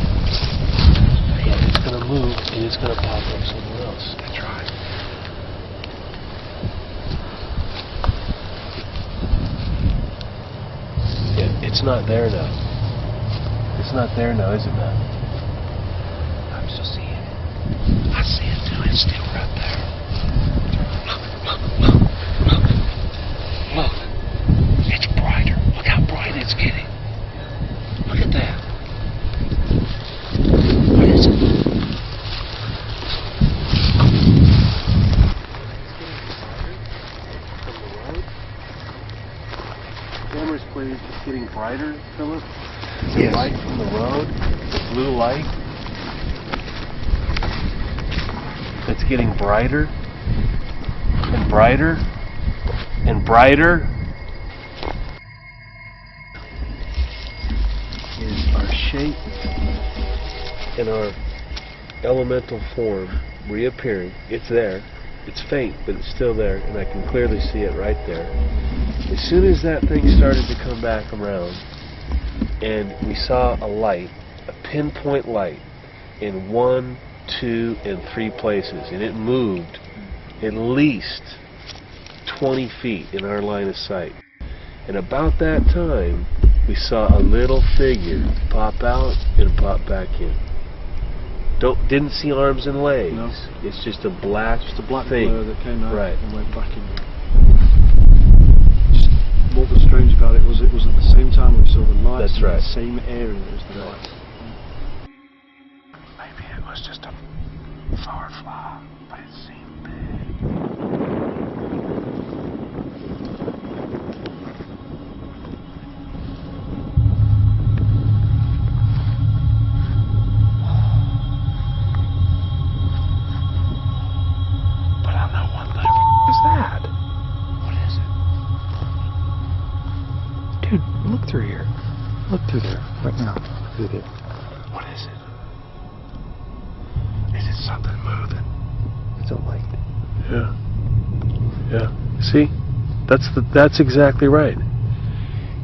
Yeah, it's gonna move, and it's gonna pop up somewhere else. That's right. It's not there now. It's not there now, is it, Matt? I'm still seeing it. I see it too. It's still right there. Look. It's brighter. Look how bright it's getting. Look at that. What is it? Camera's plate is getting brighter, Philip. The Yes. light from the road, the blue light. It's getting brighter and brighter and brighter. Is our shape and our elemental form reappearing. It's there. It's faint, but it's still there, and I can clearly see it right there. As soon as that thing started to come back around, and we saw a light, a pinpoint light, in 1, 2, and 3 places, and it moved at least 20 feet in our line of sight. And about that time, we saw a little figure pop out and pop back in. Didn't see arms and legs. No. It's just a black thing. Blur that came out Right. and went back in. Just what was strange about it was at the same time we saw the lights. That's in right. the same area as the lights. Maybe it was just a firefly, but it seemed big. But I know one thing. Is that? What is it? through here. Look through there right now. Look at it. What is it? Is it something moving? It's a light. Yeah. Yeah. See? That's exactly right.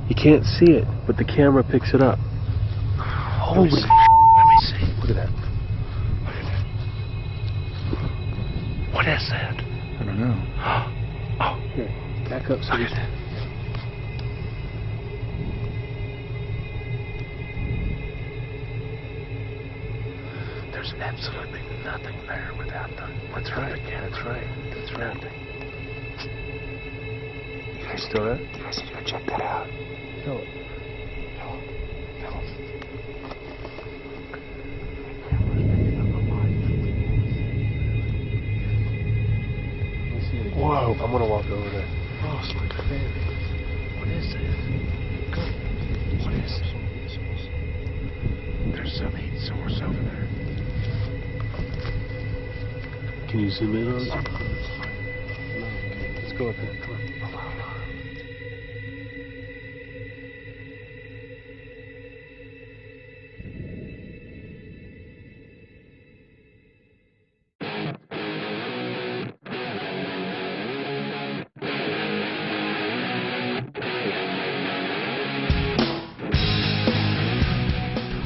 You can't see it, but the camera picks it up. Holy Let me see. Look at that. Look at that. What is that? I don't know. Oh, Here, back up so look you at that. There's absolutely nothing there without the. That's right. That's right. That's right. You guys Still there? You guys need to go check that out. Show it. Whoa. I'm gonna walk over there. Oh, it's like fairy. What is this? Go. What is this? There's some heat source over there. Can you zoom in on it? Let's go up there. Come on.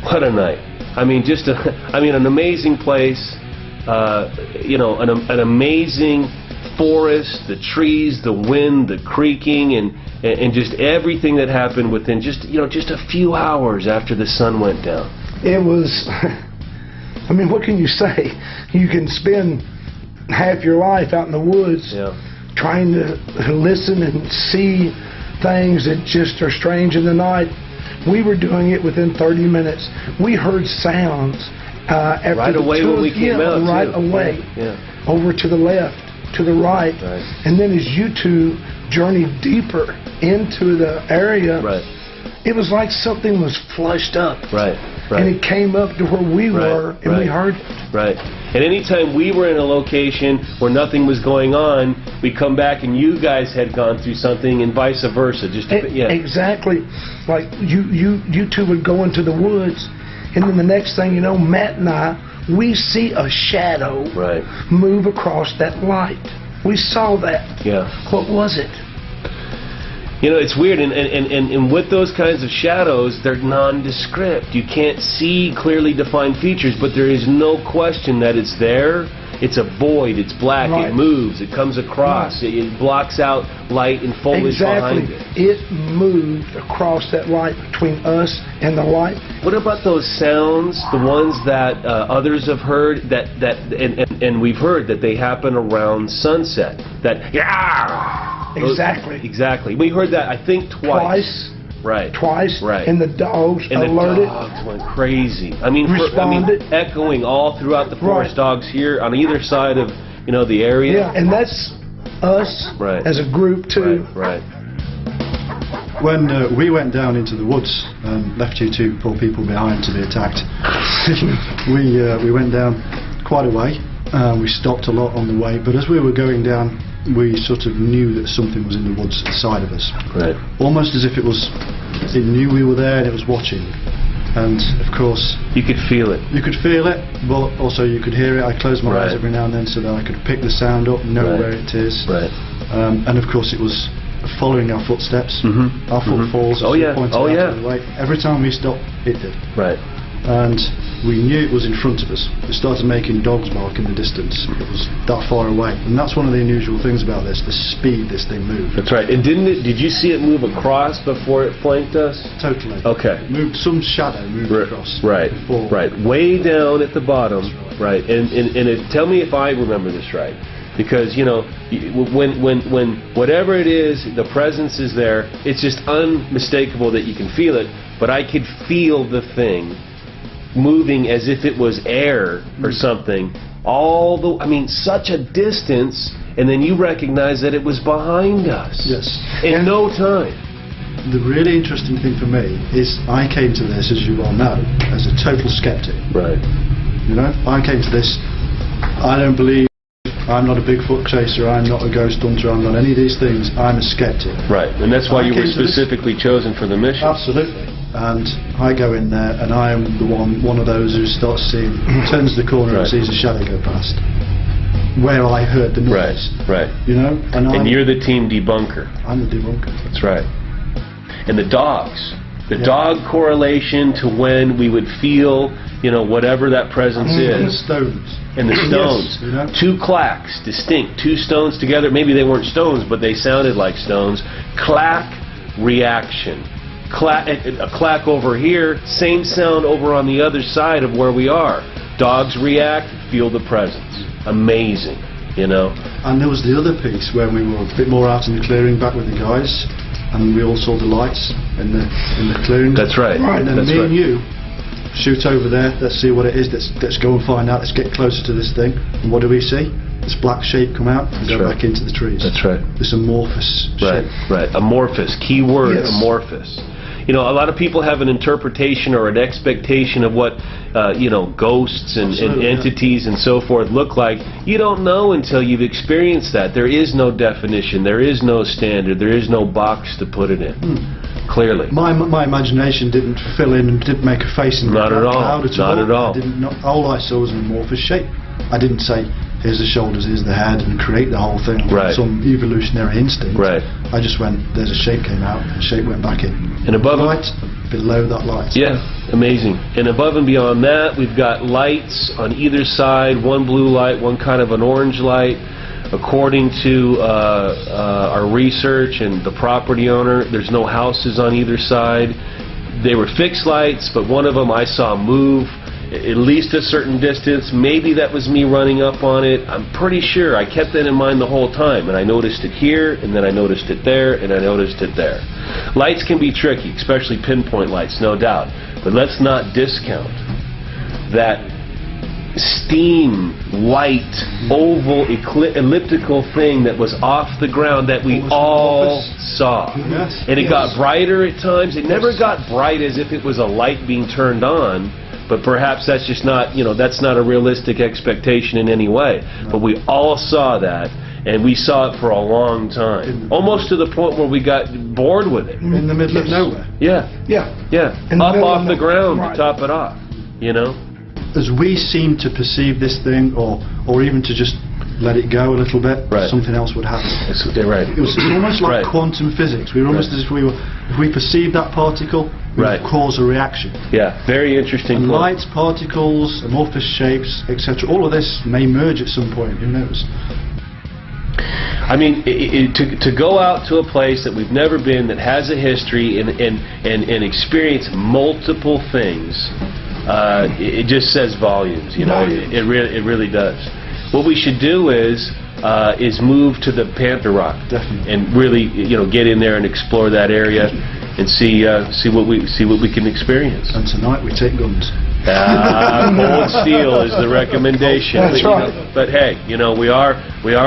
What a night. I mean, an amazing place, an amazing forest, the trees, the wind, the creaking, and just everything that happened within just a few hours after the sun went down. It was, I mean, what can you say? You can spend half your life out in the woods trying to listen and see things that just are strange in the night. We were doing it within 30 minutes. We heard sounds after right away when we came out. Right away. Yeah. Over to the left, to the right. And then as you two journeyed deeper into the area, it was like something was flushed up. And it came up to where we were, and we heard it. And anytime we were in a location where nothing was going on, we come back and you guys had gone through something, and vice versa. Exactly. Like you two would go into the woods, and then the next thing you know, Matt and I, we see a shadow move across that light. We saw that. What was it? You know, it's weird, and with those kinds of shadows, they're nondescript. You can't see clearly defined features, but there is no question that it's there. It's a void. It's black. It moves. It comes across. It blocks out light and foliage behind it. It moved across that light between us and the light. What about those sounds, the ones that others have heard, and we've heard that they happen around sunset? Exactly. We heard that, I think, twice. Twice. And the dogs alerted. The dogs went crazy. Responded. Echoing all throughout the forest. Dogs here on either side of the area. Yeah, and that's us as a group too. When we went down into the woods and left you two poor people behind to be attacked, we went down quite a way. We stopped a lot on the way, but as we were going down, we sort of knew that something was in the woods beside of us. Almost as if it knew we were there and it was watching. And of course, you could feel it. You could feel it, but also you could hear it. I closed my eyes every now and then so that I could pick the sound up, know where it is. And of course, it was following our footsteps, our footfalls. Every time we stopped, it did. And we knew it was in front of us. It started making dogs bark in the distance. It was that far away, and that's one of the unusual things about this: the speed this thing moved. That's right. And did you see it move across before it flanked us? Totally. Okay. Moved some shadow moved across. Before. Way down at the bottom. And tell me if I remember this right. Because when whatever it is, the presence is there. It's just unmistakable that you can feel it. But I could feel the thing moving as if it was air or something. Such a distance, and then you recognize that it was behind us. Yes. In no time. The really interesting thing for me is I came to this, as you well know, as a total skeptic. I came to this. I don't believe I'm not a Bigfoot chaser, I'm not a ghost hunter, I'm not any of these things. I'm a skeptic. Right, and that's why you were specifically chosen for the mission. Absolutely. And I go in there, and I am the one of those who starts seeing, turns the corner and sees a shadow go past, where I heard the noise. Right. You know, and you're the team debunker. I'm the debunker. That's right. And the dogs, the dog correlation to when we would feel, you know, whatever that presence is. And the stones. And the stones. Yes, you know? Two clacks, distinct, two stones together. Maybe they weren't stones, but they sounded like stones. Clack, reaction. A clack over here, same sound over on the other side of where we are. Dogs react, feel the presence. Amazing, you know. And there was the other piece where we were a bit more out in the clearing back with the guys, and we all saw the lights in the clearing. That's right. And then me and you shoot over there. Let's see what it is. Let's go and find out. Let's get closer to this thing. And what do we see? This black shape come out and go back into the trees. That's right. This amorphous shape. Right. Amorphous. Key word. Amorphous. You know, a lot of people have an interpretation or an expectation of what, you know, ghosts and entities and so forth look like. You don't know until you've experienced that. There is no definition. There is no standard. There is no box to put it in. Clearly. My imagination didn't fill in and didn't make a face in the cloud at all. Not at all. All I saw was an amorphous shape. I didn't say, here's the shoulders, here's the head, and create the whole thing. Some evolutionary instinct. I just went, there's a shape came out, and the shape went back in. And above light, below that light. Yeah, amazing. And above and beyond that, we've got lights on either side, one blue light, one kind of an orange light. According to our research and the property owner, there's no houses on either side. They were fixed lights, but one of them I saw move at least a certain distance. Maybe that was me running up on it. I'm pretty sure. I kept that in mind the whole time, and I noticed it here, and then I noticed it there, and I noticed it there. Lights can be tricky, especially pinpoint lights, no doubt. But let's not discount that steam, white, oval, elliptical thing that was off the ground that we all saw. And it got brighter at times. It never got bright as if it was a light being turned on. But perhaps that's just not, you know, that's not a realistic expectation in any way. But we all saw that, and we saw it for a long time. Almost to the point where we got bored with it. In the middle of nowhere. Yeah. Up off the ground to top it off, you know. As we seem to perceive this thing, or even to just let it go a little bit, something else would happen. It's almost like quantum physics. We were almost as if we perceived that particle, we would cause a reaction. Yeah, very interesting. And lights, particles, amorphous shapes, etc. All of this may merge at some point. Who knows? I mean, to go out to a place that we've never been, that has a history, and experience multiple things, it just says volumes. You know, it really does. What we should do is move to the Panther Rock. Definitely. And really, you know, get in there and explore that area and see what we can experience. And tonight we take guns. Cold steel is the recommendation. That's right. But hey, you know, we are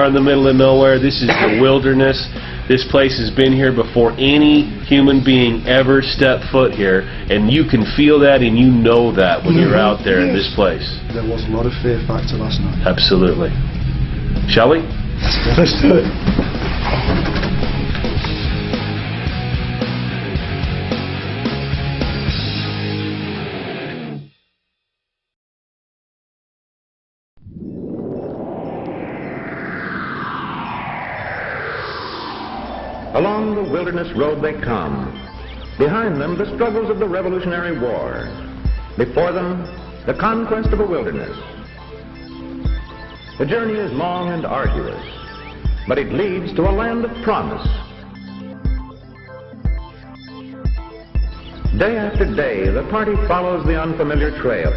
in the middle of nowhere. This is the wilderness. This place has been here before any human being ever stepped foot here, and you can feel that and you know that when you're out there in this place. There was a lot of fear factor last night. Absolutely. Shall we? Let's do it. Along the wilderness road they come. Behind them, the struggles of the Revolutionary War. Before them, the conquest of a wilderness. The journey is long and arduous, but it leads to a land of promise. Day after day, the party follows the unfamiliar trail.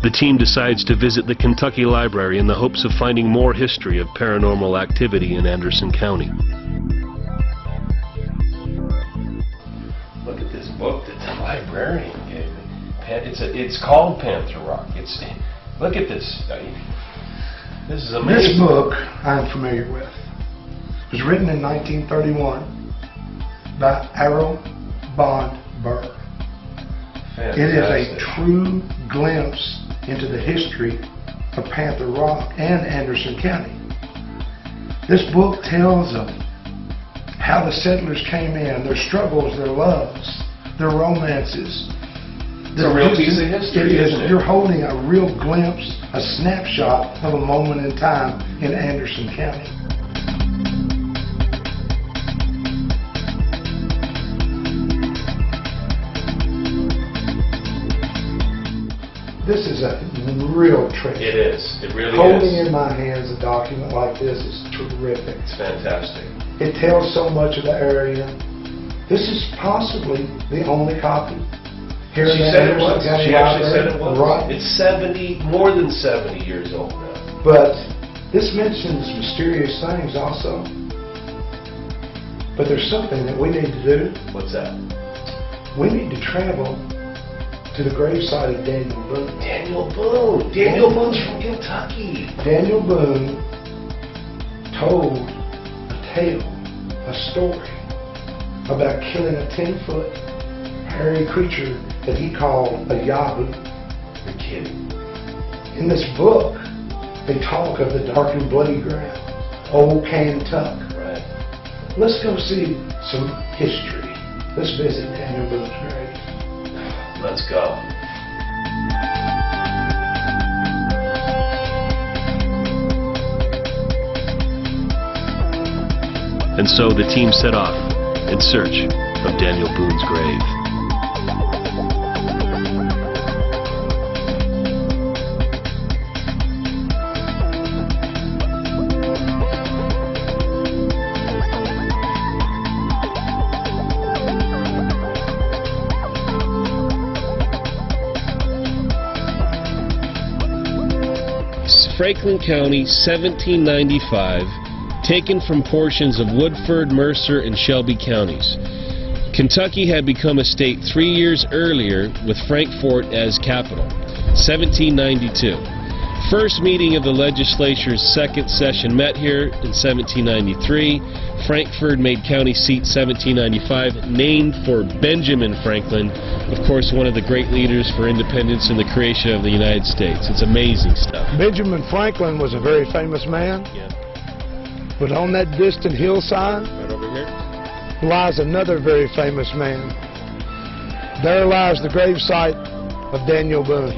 The team decides to visit the Kentucky Library in the hopes of finding more history of paranormal activity in Anderson County. Look at this book that the librarian gave me. It's called Panther Rock. Look at this. This is amazing. This book I'm familiar with. It was written in 1931 by Errol Bond Burr. It is a true glimpse into the history of Panther Rock and Anderson County. This book tells of how the settlers came in, their struggles, their loves, their romances. It's a real piece of history, isn't it? You're holding a real glimpse, a snapshot of a moment in time in Anderson County. This is a real treasure. It is. It really Holding is. in my hands a document like this is terrific. It's fantastic. It tells so much of the area. This is possibly the only copy here in She the said it was. Anderson County She actually said Library. it was. Right. It's more than 70 years old now. But this mentions mysterious things also. But there's something that we need to do. What's that? We need to travel to the gravesite of Daniel Boone. Daniel Boone. Daniel Boone's from Kentucky. Daniel Boone told a tale, a story, about killing a 10-foot hairy creature that he called a Yahoo. You're kidding. In this book, they talk of the dark and bloody ground, old Kentuck. Right. Let's go see some history. Let's visit Daniel Boone's grave. Let's go. And so the team set off in search of Daniel Boone's grave. Franklin County, 1795, taken from portions of Woodford, Mercer, and Shelby counties. Kentucky had become a state 3 years earlier with Frankfort as capital, 1792. First meeting of the legislature's second session met here in 1793. Frankfort made county seat 1795, named for Benjamin Franklin, of course one of the great leaders for independence and the creation of the United States. It's amazing stuff. Benjamin Franklin was a very famous man. Yeah. But on that distant hillside Right over here. lies another very famous man. There lies the gravesite of Daniel Boone.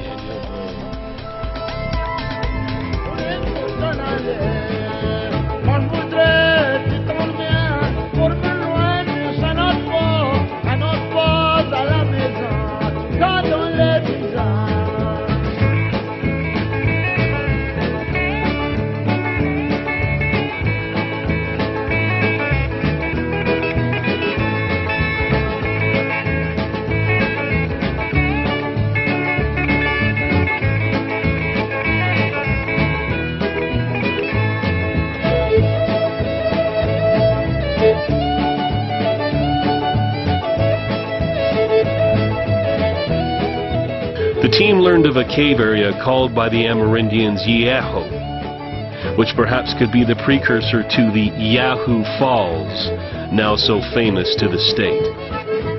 The team learned of a cave area called by the Amerindians Yeho, which perhaps could be the precursor to the Yahoo Falls, now so famous to the state.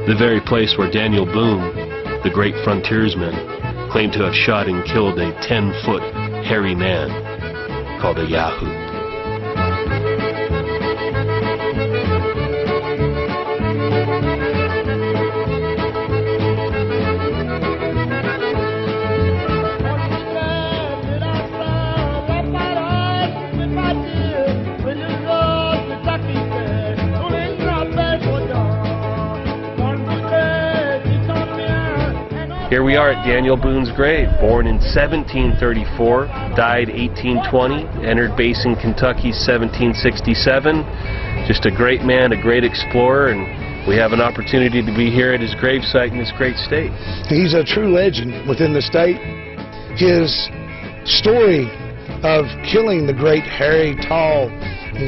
The very place where Daniel Boone, the great frontiersman, claimed to have shot and killed a 10-foot hairy man called a Yahoo. Here we are at Daniel Boone's grave, born in 1734, died 1820, entered Basin, Kentucky 1767. Just a great man, a great explorer, and we have an opportunity to be here at his gravesite in this great state. He's a true legend within the state. His story of killing the great, hairy, tall,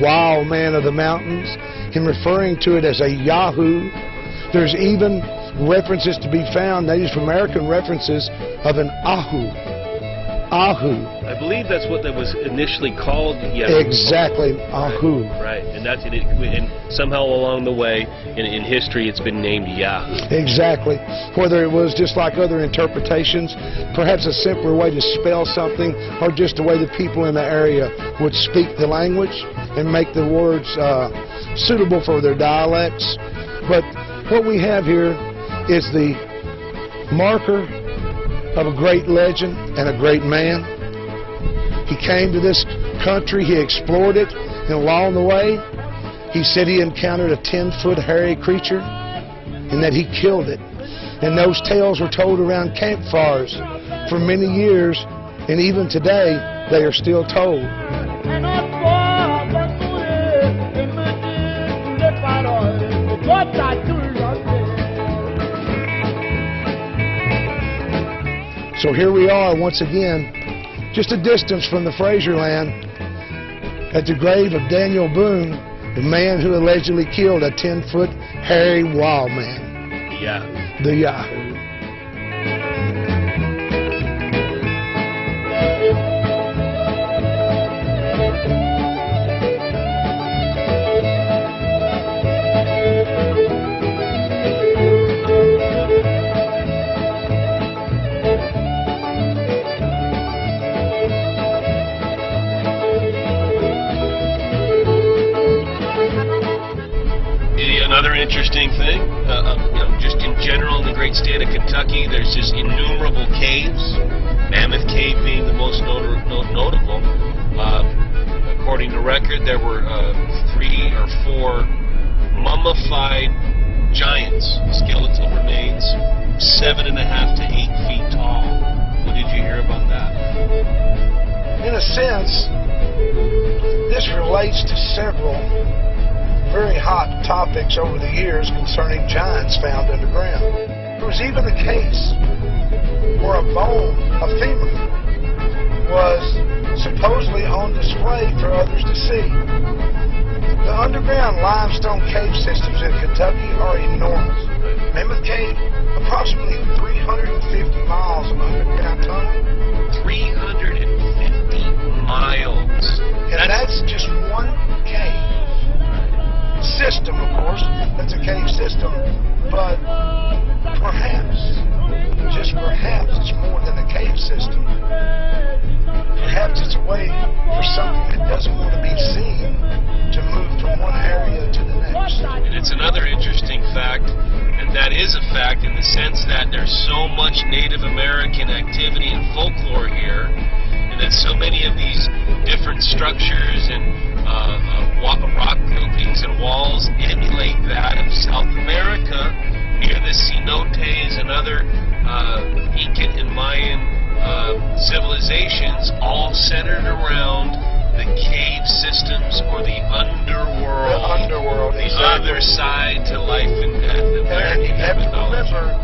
wild man of the mountains, him referring to it as a Yahoo. There's even references to be found, Native American references of an Ahu. Ahu. I believe that's what that was initially called. Yeah. Exactly, Ahu. Right, and that's it. And somehow along the way, in history, it's been named Yahoo. Exactly. Whether it was just like other interpretations, perhaps a simpler way to spell something, or just the way the people in the area would speak the language and make the words suitable for their dialects. But what we have here is the marker of a great legend and a great man. He came to this country, he explored it, and along the way, he said he encountered a 10-foot hairy creature and that he killed it. And those tales were told around campfires for many years, and even today, they are still told. So here we are once again, just a distance from the Fraser land, at the grave of Daniel Boone, the man who allegedly killed a 10-foot hairy wild man. Yeah. The Yahoo. Another interesting thing, just in general in the great state of Kentucky, there's just innumerable caves, Mammoth Cave being the most notable. According to record, there were 3 or 4 mummified giants, skeletal remains, 7.5 to 8 feet tall. What did you hear about that? In a sense, this relates to several very hot topics over the years concerning giants found underground. There was even a case where a bone, a femur, was supposedly on display for others to see. The underground limestone cave systems in Kentucky are enormous. Mammoth Cave, approximately 350 miles of underground tunnel. 350 miles. And that's just one cave system, of course. That's a cave system. But perhaps, just perhaps, it's more than a cave system. Perhaps it's a way for something that doesn't want to be seen to move from one area to the next. And it's another interesting fact, and that is a fact in the sense that there's so much Native American activity and folklore here, and that so many of these different structures and rock groupings and walls emulate that of South America near the cenotes and other Incan and Mayan civilizations, all centered around the cave systems or the underworld. The underworld, the exactly. other side to life and death. And you have to remember,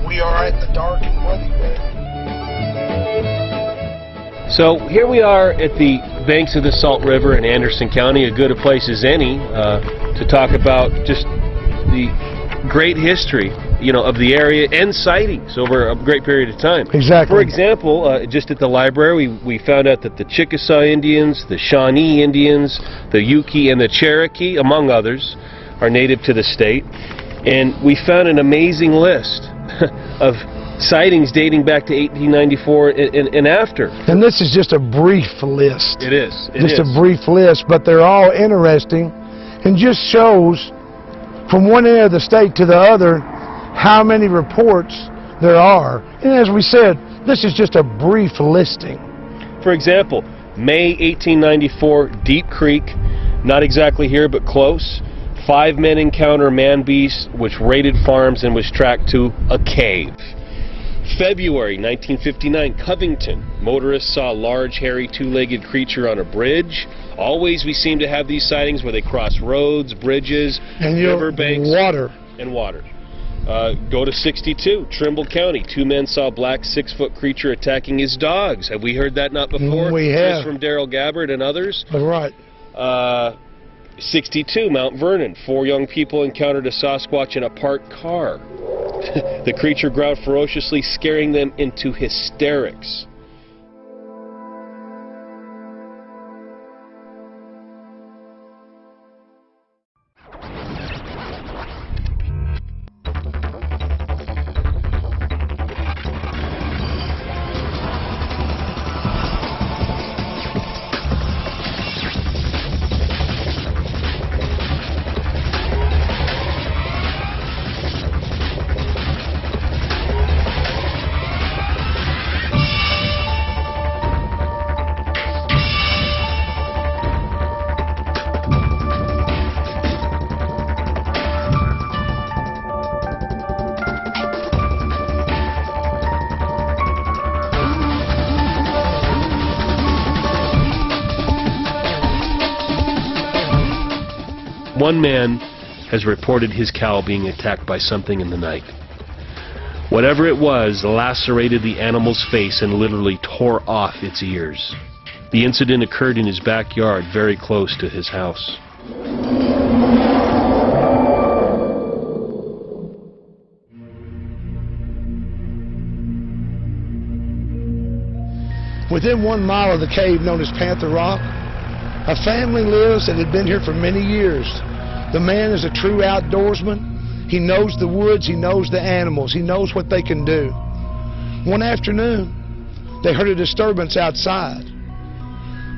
we are at the dark and bloody grave. So here we are at the banks of the Salt River in Anderson County, as good a place as any to talk about just the great history, of the area and sightings over a great period of time. Exactly. For example, just at the library, we found out that the Chickasaw Indians, the Shawnee Indians, the Yuki, and the Cherokee, among others, are native to the state. And we found an amazing list of sightings dating back to 1894 and after. And this is just a brief list. It is. Just a brief list, but they're all interesting and just shows from one end of the state to the other how many reports there are. And as we said, this is just a brief listing. For example, May 1894, Deep Creek, not exactly here but close. 5 men encounter man-beast which raided farms and was tracked to a cave. February 1959, Covington. Motorists saw a large, hairy, 2-legged creature on a bridge. Always we seem to have these sightings where they cross roads, bridges, riverbanks, and water. Go to 62, Trimble County. 2 men saw a black 6-foot creature attacking his dogs. Have we heard that not before? We have. This from Daryl Gabbard and others. Right. 62, Mount Vernon. 4 young people encountered a Sasquatch in a parked car. The creature growled ferociously, scaring them into hysterics. one man has reported his cow being attacked by something in the night. Whatever it was lacerated the animal's face and literally tore off its ears. The incident occurred in his backyard, very close to his house. Within 1 mile of the cave known as Panther Rock, a family lives that had been here for many years. The man is a true outdoorsman. He knows the woods, he knows the animals, he knows what they can do. One afternoon, they heard a disturbance outside.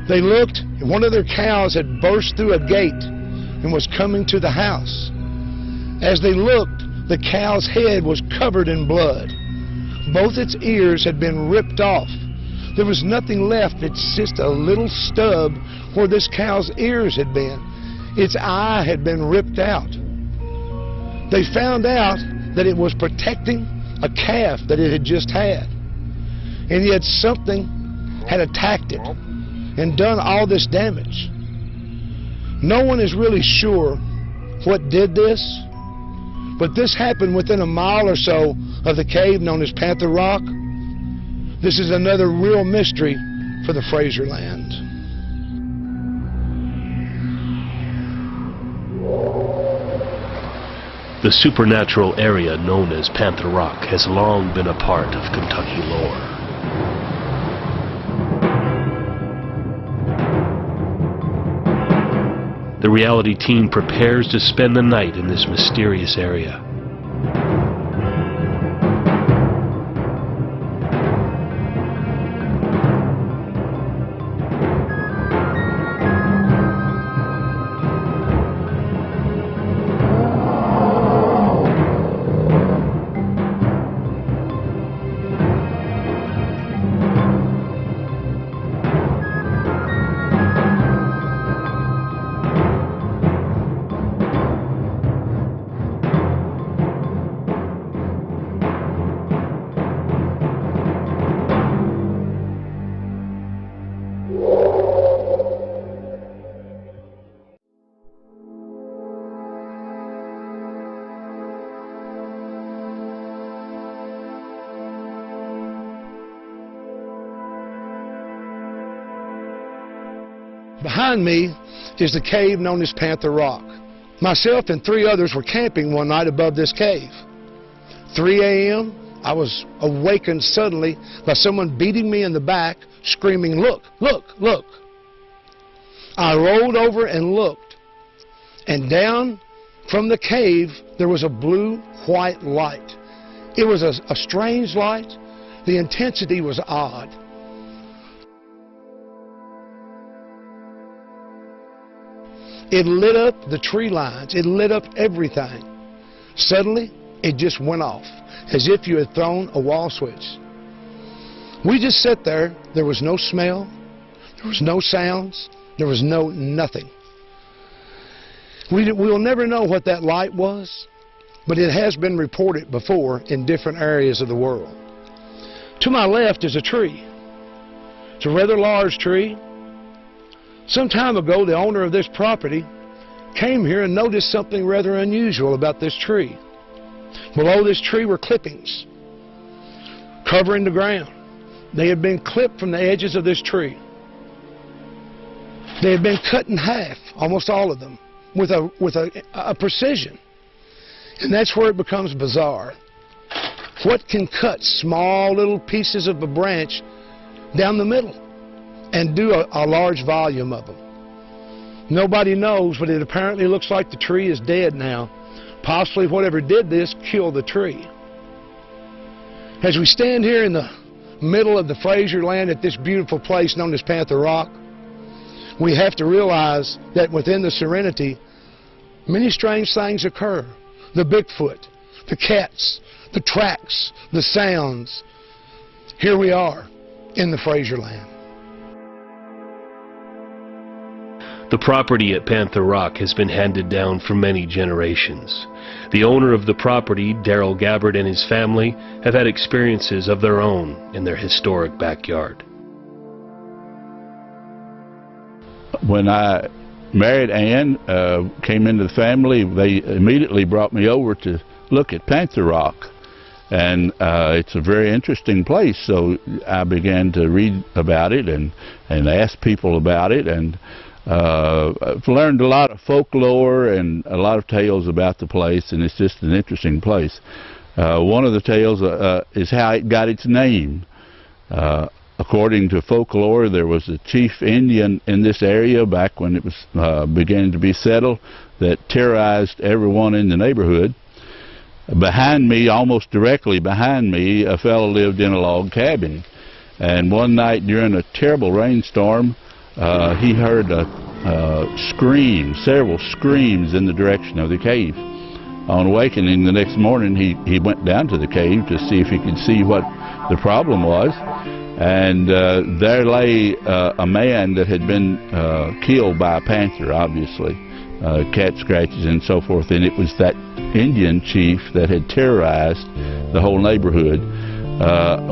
They looked, and one of their cows had burst through a gate and was coming to the house. As they looked, the cow's head was covered in blood. Both its ears had been ripped off. There was nothing left. It's just a little stub where this cow's ears had been. Its eye had been ripped out. They found out that it was protecting a calf that it had just had. And yet something had attacked it and done all this damage. No one is really sure what did this, but this happened within a mile or so of the cave known as Panther Rock. This is another real mystery for the Fraser land. The supernatural area known as Panther Rock has long been a part of Kentucky lore. The reality team prepares to spend the night in this mysterious area. Behind me is the cave known as Panther Rock. Myself and 3 others were camping one night above this cave. 3 a.m., I was awakened suddenly by someone beating me in the back, screaming, "Look, look, look." I rolled over and looked, and down from the cave there was a blue-white light. It was a strange light. The intensity was odd. It lit up the tree lines. It lit up everything. Suddenly, it just went off, as if you had thrown a wall switch. We just sat there. There was no smell. There was no sounds. There was nothing. We'll never know what that light was, but it has been reported before in different areas of the world. To my left is a tree. It's a rather large tree. Some time ago, the owner of this property came here and noticed something rather unusual about this tree. Below this tree were clippings covering the ground. They had been clipped from the edges of this tree. They had been cut in half, almost all of them, with a precision. And that's where it becomes bizarre. What can cut small little pieces of a branch down the middle and do a large volume of them? Nobody knows, but it apparently looks like the tree is dead now. Possibly whatever did this killed the tree. As we stand here in the middle of the Fraser land at this beautiful place known as Panther Rock, we have to realize that within the serenity, many strange things occur. The Bigfoot, the cats, the tracks, the sounds. Here we are in the Fraser land. The property at Panther Rock has been handed down for many generations. The owner of the property, Darrell Gabbard, and his family have had experiences of their own in their historic backyard. When I married Ann, came into the family, they immediately brought me over to look at Panther Rock. And it's a very interesting place, so I began to read about it and ask people about it, and I've learned a lot of folklore and a lot of tales about the place, and it's just an interesting place. One of the tales is how it got its name. According to folklore, there was a chief Indian in this area back when it was beginning to be settled that terrorized everyone in the neighborhood. Behind me, almost directly behind me, a fellow lived in a log cabin. And one night during a terrible rainstorm, he heard a scream, several screams in the direction of the cave. On awakening the next morning, he went down to the cave to see if he could see what the problem was. And there lay a man that had been killed by a panther, obviously. Cat scratches and so forth, and it was that Indian chief that had terrorized the whole neighborhood.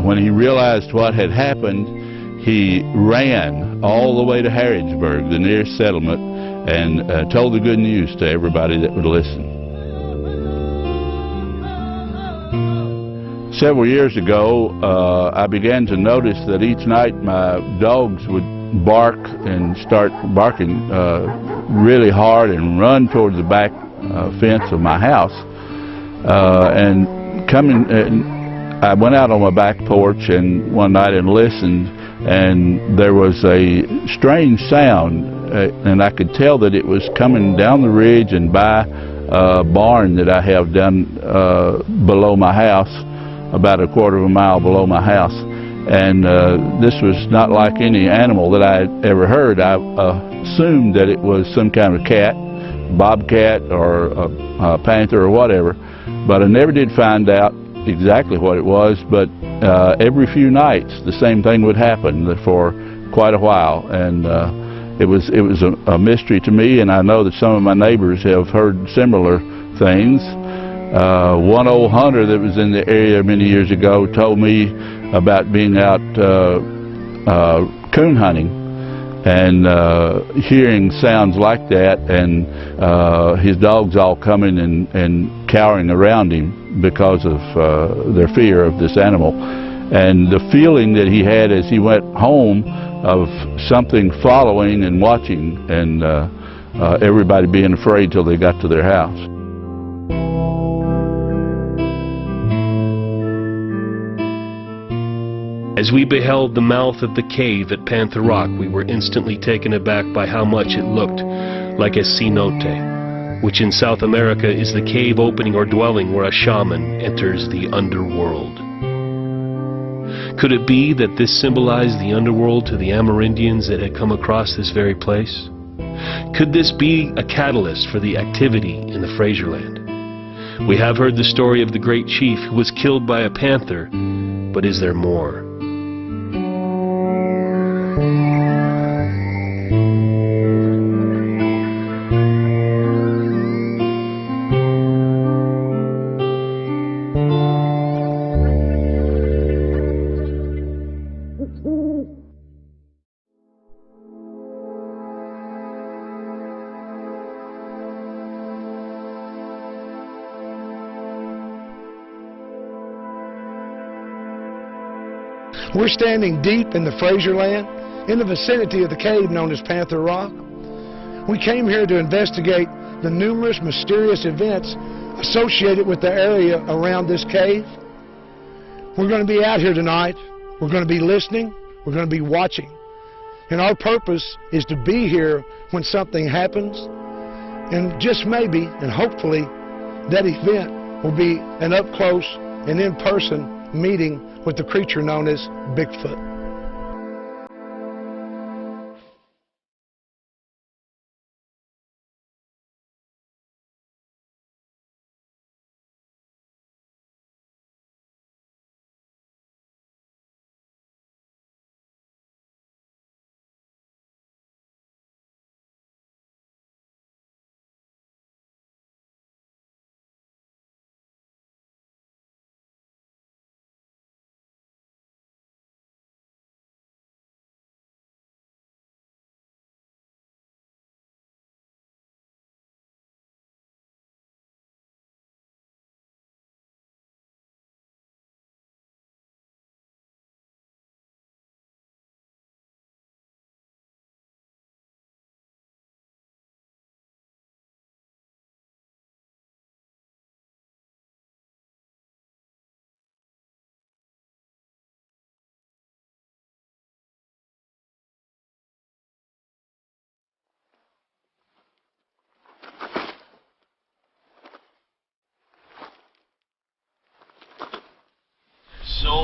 When he realized what had happened, he ran all the way to Harrodsburg, the nearest settlement, and told the good news to everybody that would listen. Several years ago, I began to notice that each night my dogs would bark and start barking really hard and run towards the back fence of my house. I went out on my back porch and one night and listened, and there was a strange sound, and I could tell that it was coming down the ridge and by a barn that I have down below my house, about a quarter of a mile below my house. And this was not like any animal that I had ever heard. I assumed that it was some kind of cat, bobcat or a panther or whatever, but I never did find out exactly what it was. But every few nights the same thing would happen for quite a while, and it was a mystery to me, and I know that some of my neighbors have heard similar things. One old hunter that was in the area many years ago told me about being out coon hunting and hearing sounds like that, and his dogs all coming and cowering around him because of their fear of this animal. And the feeling that he had as he went home of something following and watching, and everybody being afraid till they got to their house. As we beheld the mouth of the cave at Panther Rock, we were instantly taken aback by how much it looked like a cenote, which in South America is the cave opening or dwelling where a shaman enters the underworld. Could it be that this symbolized the underworld to the Amerindians that had come across this very place? Could this be a catalyst for the activity in the Fraserland? We have heard the story of the great chief who was killed by a panther, but is there more? We're standing deep in the Fraserland, in the vicinity of the cave known as Panther Rock. We came here to investigate the numerous mysterious events associated with the area around this cave. We're going to be out here tonight. We're going to be listening. We're going to be watching. And our purpose is to be here when something happens. And just maybe, and hopefully, that event will be an up-close and in-person meeting with the creature known as Bigfoot.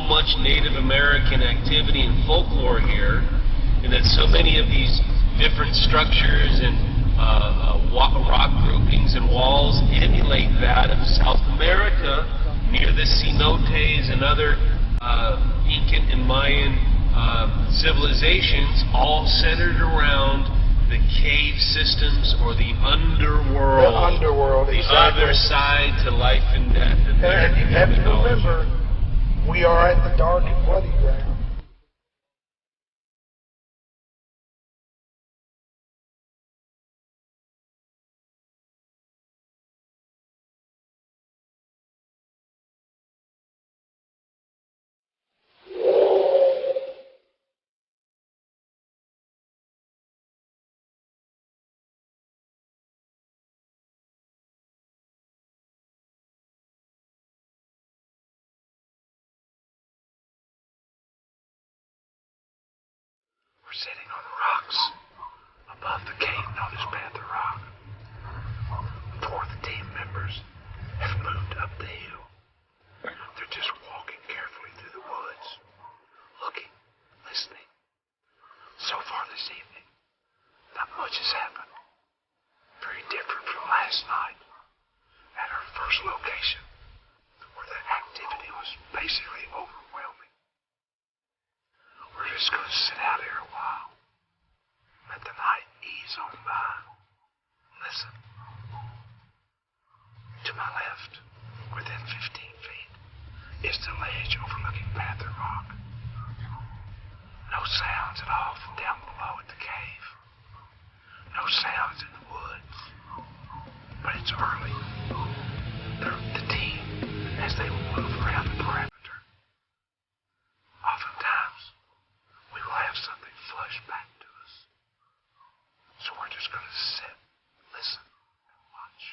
much Native American activity and folklore here, and that so many of these different structures and rock groupings and walls emulate that of South America near the cenotes and other Incan and Mayan civilizations, all centered around the cave systems or the underworld. The underworld, the exactly. other side to life and death. And you have to remember, we are at the dark and bloody ground. We're sitting on the rocks above the cave known as Panther Rock. 4 of the team members have moved up the hill. They're just walking carefully through the woods, looking, listening. So far this evening, not much has happened. Very different from last night at our first location, where the activity was basically overwhelming. We're just going to sit out here a while, let the night ease on by. Listen. To my left, within 15 feet, is the ledge overlooking Panther Rock. No sounds at all from down below at the cave. No sounds in the woods. But it's early. The team, as they will move around the perimeter, oftentimes we will have something flush back to us. So we're just going to sit, listen, and watch.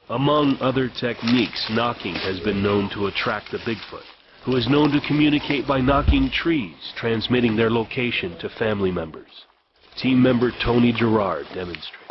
Among other techniques, knocking has been known to attract the Bigfoot, who is known to communicate by knocking trees, transmitting their location to family members. Team member Tony Gerard demonstrates.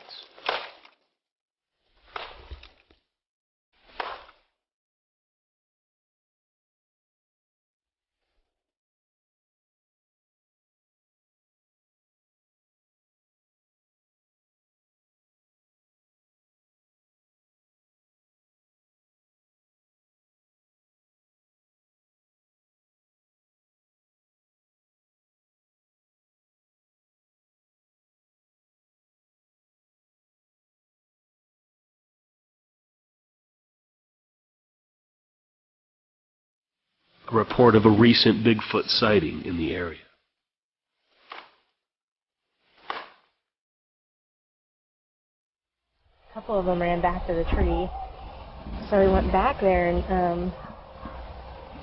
A report of a recent Bigfoot sighting in the area. A couple of them ran back to the tree, so he went back there and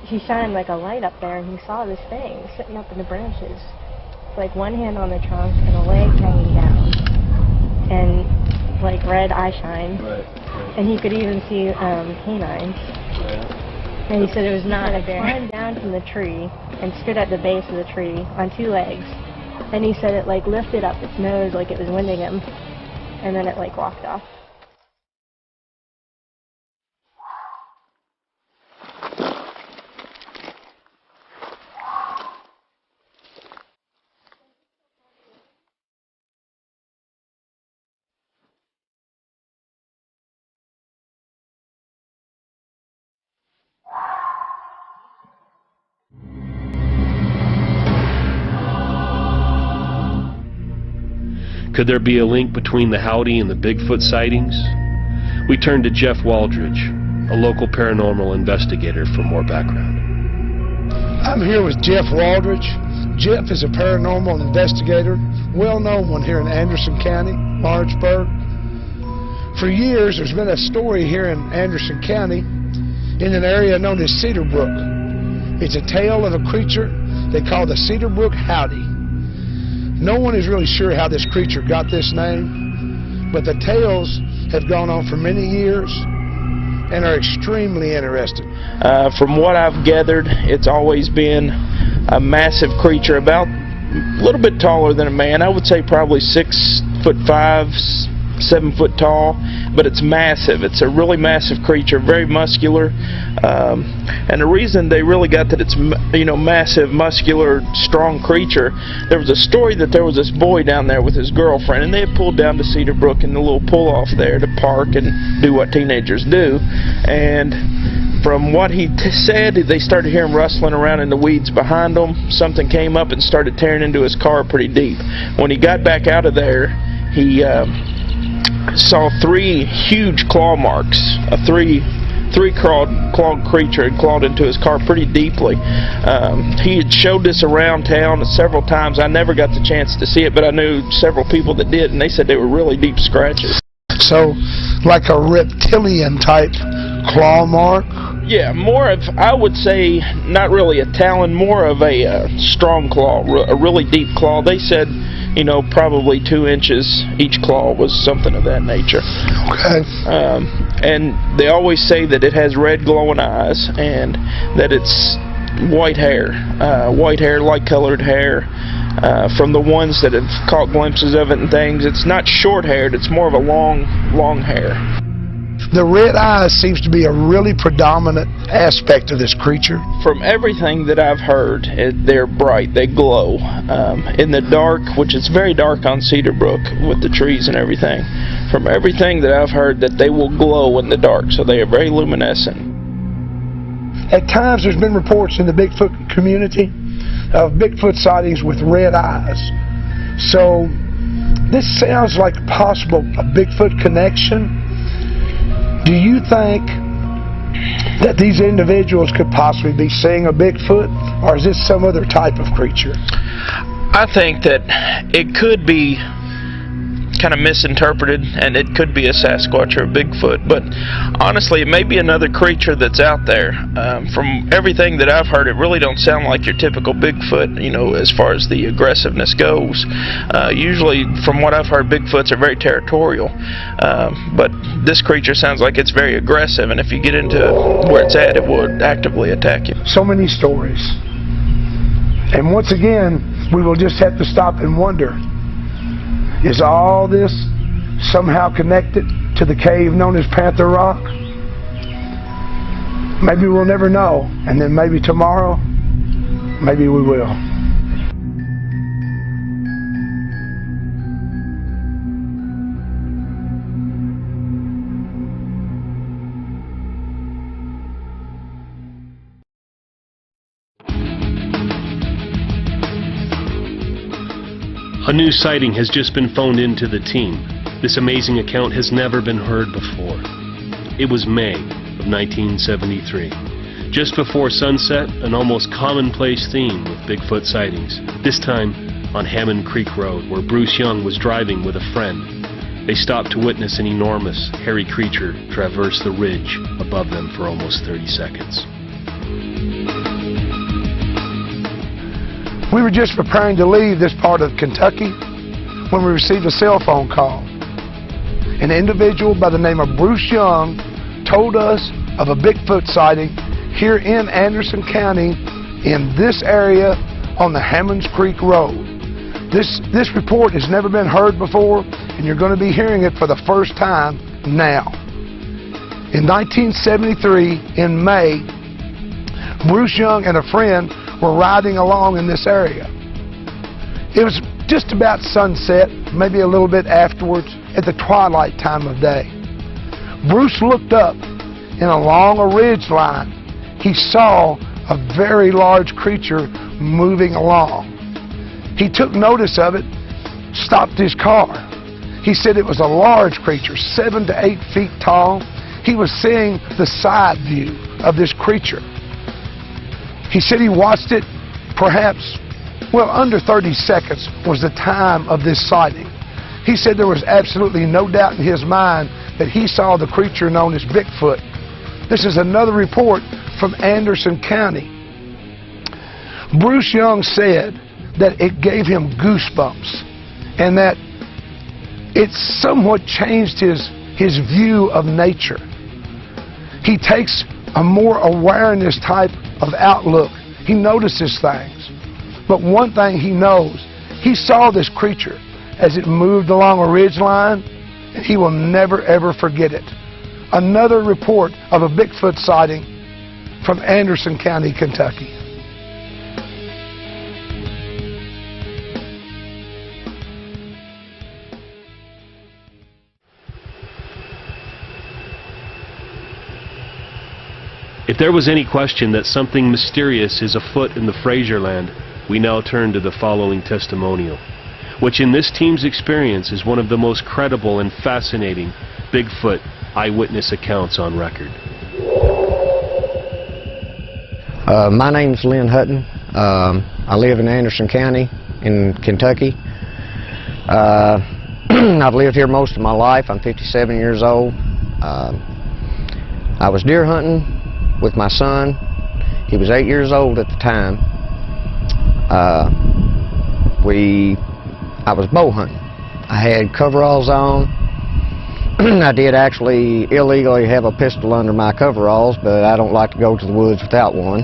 he shined like a light up there, and he saw this thing sitting up in the branches, like one hand on the trunk and a leg hanging down, and like red eye shine, and he could even see canines. And he said it was not a bear. He climbed down from the tree and stood at the base of the tree on 2 legs. And he said it like lifted up its nose like it was winding him, and then it like walked off. Could there be a link between the Howdy and the Bigfoot sightings? We turn to Jeff Waldridge, a local paranormal investigator, for more background. I'm here with Jeff Waldridge. Jeff is a paranormal investigator, well-known one here in Anderson County, Lawrenceburg. For years, there's been a story here in Anderson County in an area known as Cedar Brook. It's a tale of a creature they call the Cedar Brook Howdy. No one is really sure how this creature got this name, but the tales have gone on for many years and are extremely interesting. From what I've gathered, it's always been a massive creature, about a little bit taller than a man. I would say probably 6'5", 7 foot tall, but it's massive. It's a really massive creature, very muscular, and the reason they really got that it's, you know, massive, muscular, strong creature, there was a story that there was this boy down there with his girlfriend, and they had pulled down to Cedar Brook in the little pull-off there to park and do what teenagers do, and from what he said, they started hearing rustling around in the weeds behind them. Something came up and started tearing into his car pretty deep. When he got back out of there, he saw 3 huge claw marks. A three-clawed creature had clawed into his car pretty deeply. He had showed this around town several times. I never got the chance to see it, but I knew several people that did, and they said they were really deep scratches. So, like a reptilian type claw mark? Yeah, more of, I would say, not really a talon, more of a strong claw, a really deep claw. They said, you know, probably 2 inches each claw was something of that nature. Okay. And they always say that it has red glowing eyes and that it's white hair, light-colored hair. From the ones that have caught glimpses of it and things, it's not short-haired, it's more of a long hair. The red eyes seems to be a really predominant aspect of this creature. From everything that I've heard, they're bright, they glow. In the dark, which is very dark on Cedar Brook with the trees and everything, from everything that I've heard, that they will glow in the dark, so they are very luminescent. At times there's been reports in the Bigfoot community of Bigfoot sightings with red eyes. So this sounds like possible a Bigfoot connection. Do you think that these individuals could possibly be seeing a Bigfoot, or is this some other type of creature? I think that it could be kind of misinterpreted, and it could be a Sasquatch or a Bigfoot, but honestly it may be another creature that's out there. From everything that I've heard, it really don't sound like your typical Bigfoot, you know, as far as the aggressiveness goes. Usually, from what I've heard, Bigfoots are very territorial, but this creature sounds like it's very aggressive, and if you get into where it's at, it will actively attack you. So many stories, and once again we will just have to stop and wonder, is all this somehow connected to the cave known as Panther Rock? Maybe we'll never know, and then maybe tomorrow, maybe we will. A new sighting has just been phoned in to the team. This amazing account has never been heard before. It was May of 1973. Just before sunset, an almost commonplace theme with Bigfoot sightings. This time on Hammond Creek Road, where Bruce Young was driving with a friend. They stopped to witness an enormous, hairy creature traverse the ridge above them for almost 30 seconds. We were just preparing to leave this part of Kentucky when we received a cell phone call. An individual by the name of Bruce Young told us of a Bigfoot sighting here in Anderson County in this area on the Hammonds Creek Road. This report has never been heard before, and you're going to be hearing it for the first time now. In 1973, in May, Bruce Young and a friend were riding along in this area. It was just about sunset, maybe a little bit afterwards, at the twilight time of day. Bruce looked up, and along a ridge line, he saw a very large creature moving along. He took notice of it, stopped his car. He said it was a large creature, 7 to 8 feet tall. He was seeing the side view of this creature. He said he watched it perhaps, well, under 30 seconds was the time of this sighting. He said there was absolutely no doubt in his mind that he saw the creature known as Bigfoot. This is another report from Anderson County. Bruce Young said that it gave him goosebumps and that it somewhat changed his view of nature. He takes a more awareness type of outlook. He notices things. But one thing he knows, he saw this creature as it moved along a ridge line, He will never, ever forget it. Another report of a Bigfoot sighting from Anderson County, Kentucky. If there was any question that something mysterious is afoot in the Fraser land, we now turn to the following testimonial, which in this team's experience is one of the most credible and fascinating Bigfoot eyewitness accounts on record. My name's Lynn Hutton. I live in Anderson County in Kentucky. I've lived here most of my life. I'm 57 years old. I was deer hunting with my son. He was 8 years old at the time. I was bow hunting. I had coveralls on. I did actually illegally have a pistol under my coveralls, but I don't like to go to the woods without one.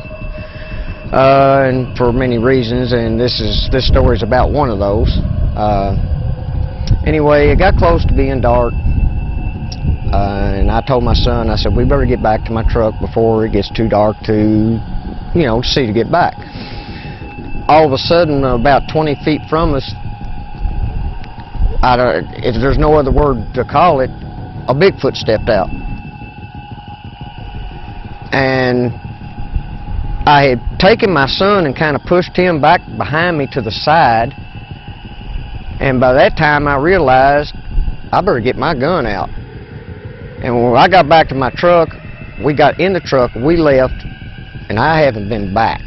And for many reasons, and this story's about one of those. Anyway, it got close to being dark. And I told my son, I said, we better get back to my truck before it gets too dark to, you know, see to get back. All of a sudden, about 20 feet from us, if there's no other word to call it, a Bigfoot stepped out. And I had taken my son and kind of pushed him back behind me to the side. And by that time, I realized I better get my gun out. And when I got back to my truck, we got in the truck, we left, and I haven't been back.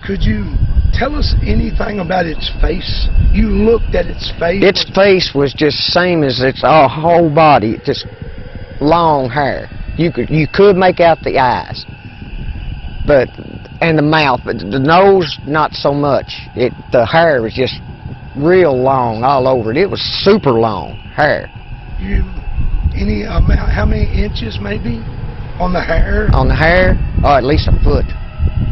Could you tell us anything about its face? You looked at its face. Its face was just same as its whole body, just long hair. You could make out the eyes, and the mouth, but the nose not so much. The hair was just real long all over it. It was super long hair. Any amount, how many inches maybe on the hair? On the hair, at least a foot.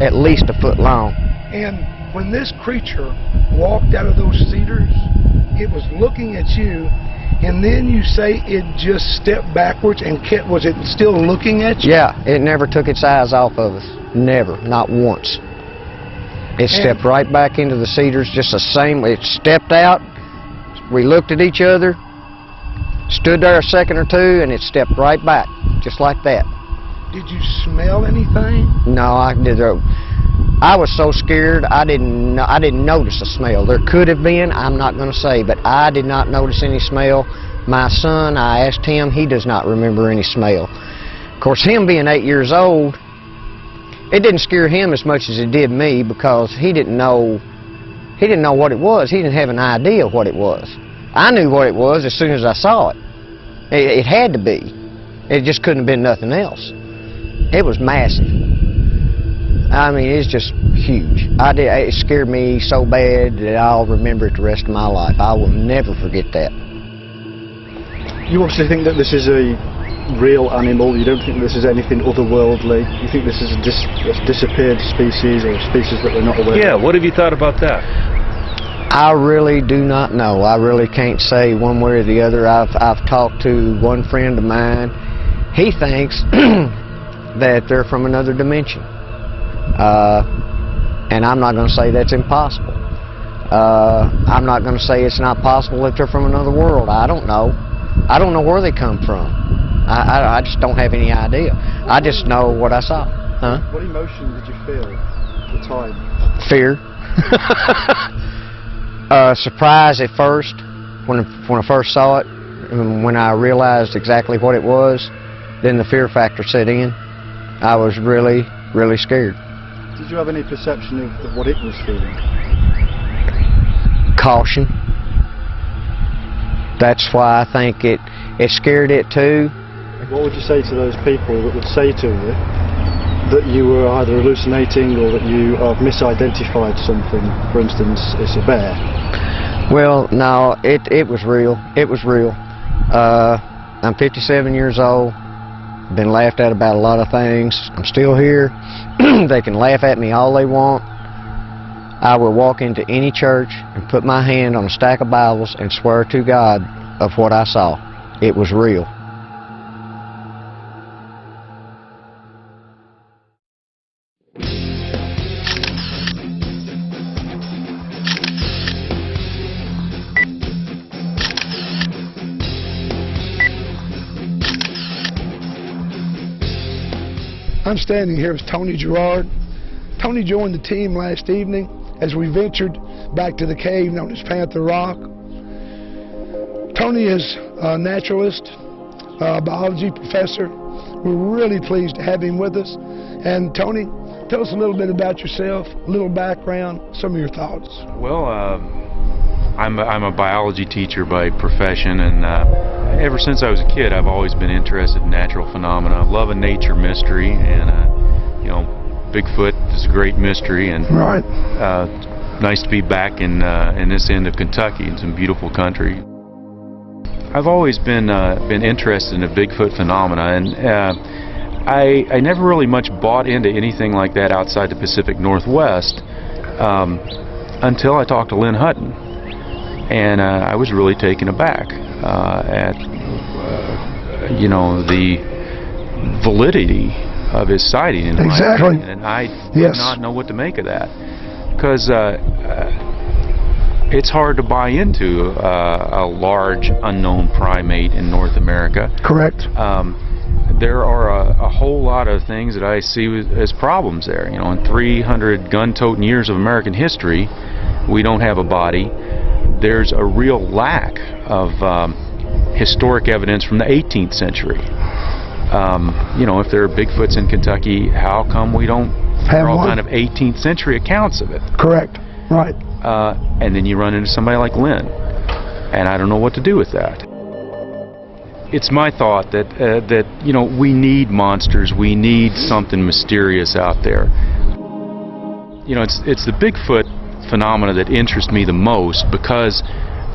At least a foot long. And when this creature walked out of those cedars, it was looking at you, and then you say it just stepped backwards and kept, was it still looking at you? Yeah, it never took its eyes off of us. Never, not once. It stepped right back into the cedars, just the same. It stepped out, we looked at each other, stood there a second or two, and it stepped right back, just like that. Did you smell anything? No, I was so scared I didn't notice a smell. There could have been, I'm not going to say, but I did not notice any smell. My son, I asked him, he does not remember any smell. Of course, him being 8 years old, it didn't scare him as much as it did me, because he didn't know what it was. He didn't have an idea what it was. I knew what it was as soon as I saw it. It had to be. It just couldn't have been nothing else. It was massive. I mean, it's just huge. It scared me so bad that I'll remember it the rest of my life. I will never forget that. You obviously think that this is a real animal. You don't think this is anything otherworldly. You think this is a disappeared species, or a species that we're not aware of. Yeah, what have you thought about that? I really do not know. I really can't say one way or the other. I've talked to one friend of mine. He thinks that they're from another dimension. And I'm not going to say that's impossible. I'm not going to say it's not possible that they're from another world. I don't know. I don't know where they come from. I just don't have any idea. I just know what I saw. Huh? What emotion did you feel at the time? Fear. Surprise at first, when I first saw it, and when I realized exactly what it was, then the fear factor set in. I was really, really scared. Did you have any perception of what it was feeling? Caution. That's why I think it scared it too. What would you say to those people that would say to you that you were either hallucinating or that you have misidentified something? For instance, it's a bear. Well, no, it was real. It was real. I'm 57 years old. Been laughed at about a lot of things. I'm still here. They can laugh at me all they want. I will walk into any church and put my hand on a stack of Bibles and swear to God of what I saw. It was real. I'm standing here with Tony Gerard. Tony joined the team last evening as we ventured back to the cave known as Panther Rock. Tony is a naturalist, a biology professor. We're really pleased to have him with us. And Tony, tell us a little bit about yourself, a little background, some of your thoughts. Well, I'm a biology teacher by profession, and ever since I was a kid, I've always been interested in natural phenomena. I love a nature mystery, and you know, Bigfoot is a great mystery, and nice to be back in this end of Kentucky, in some beautiful country. I've always been interested in the Bigfoot phenomena, and I never really much bought into anything like that outside the Pacific Northwest until I talked to Lynn Hutton, and I was really taken aback at you know, the validity of his sighting in my opinion, and I did not know what to make of that, because it's hard to buy into a large unknown primate in North America. Correct. There are a whole lot of things that I see as problems there. You know, in 300 gun-toting years of American history, we don't have a body. There's a real lack of historic evidence from the 18th century. You know, if there are Bigfoots in Kentucky, how come we don't have all kind of 18th century accounts of it? Correct. Right. And then you run into somebody like Lynn, and I don't know what to do with that. It's my thought that that you know, we need monsters. We need something mysterious out there. You know, it's the Bigfoot phenomena that interests me the most, because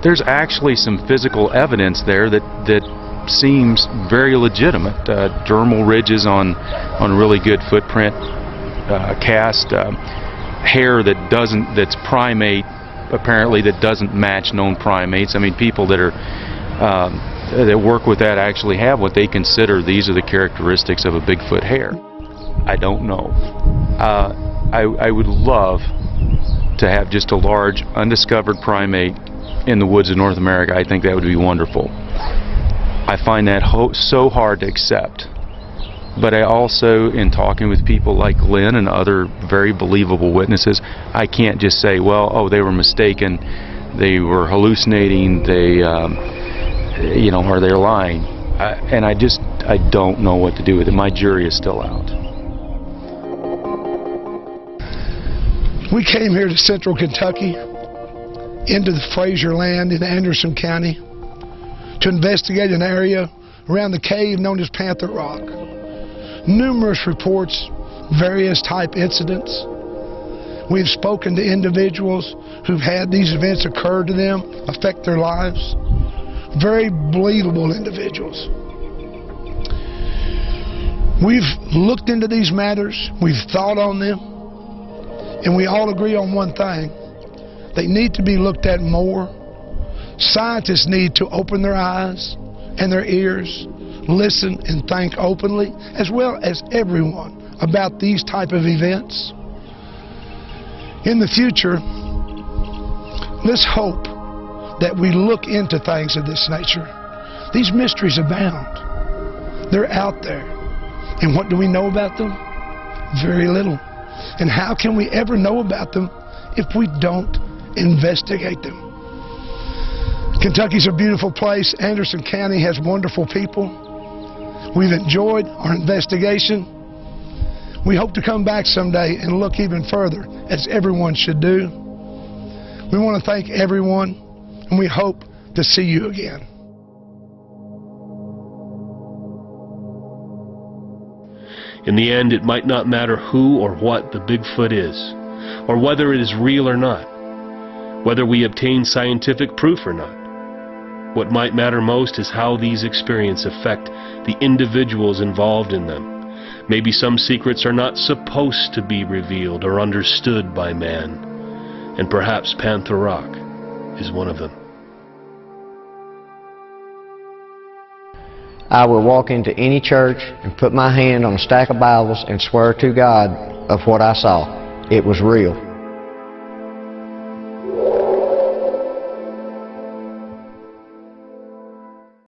there's actually some physical evidence there that seems very legitimate. Dermal ridges on really good footprint cast, hair that's primate, apparently, that doesn't match known primates. I mean, people that are that work with that actually have what they consider these are the characteristics of a Bigfoot hair. I don't know. I would love to have just a large undiscovered primate in the woods of North America. I think that would be wonderful. I find that so hard to accept. But I also, in talking with people like Lynn and other very believable witnesses, I can't just say, well, oh, they were mistaken, they were hallucinating, they, you know, or they're lying. And I don't know what to do with it. My jury is still out. We came here to central Kentucky, into the Fraser land in Anderson County, to investigate an area around the cave known as Panther Rock. Numerous reports, various type incidents. We've spoken to individuals who've had these events occur to them, affect their lives. Very believable individuals. We've looked into these matters, we've thought on them, and we all agree on one thing. They need to be looked at more. Scientists need to open their eyes and their ears, listen and think openly, as well as everyone, about these type of events. In the future, let's hope that we look into things of this nature. These mysteries abound. They're out there. And what do we know about them? Very little. And how can we ever know about them if we don't investigate them? Kentucky's a beautiful place. Anderson County has wonderful people. We've enjoyed our investigation. We hope to come back someday and look even further, as everyone should do. We want to thank everyone, and we hope to see you again. In the end, it might not matter who or what the Bigfoot is, or whether it is real or not, whether we obtain scientific proof or not. What might matter most is how these experiences affect the individuals involved in them. Maybe some secrets are not supposed to be revealed or understood by man, and perhaps Panther Rock is one of them. I will walk into any church and put my hand on a stack of Bibles and swear to God of what I saw. It was real.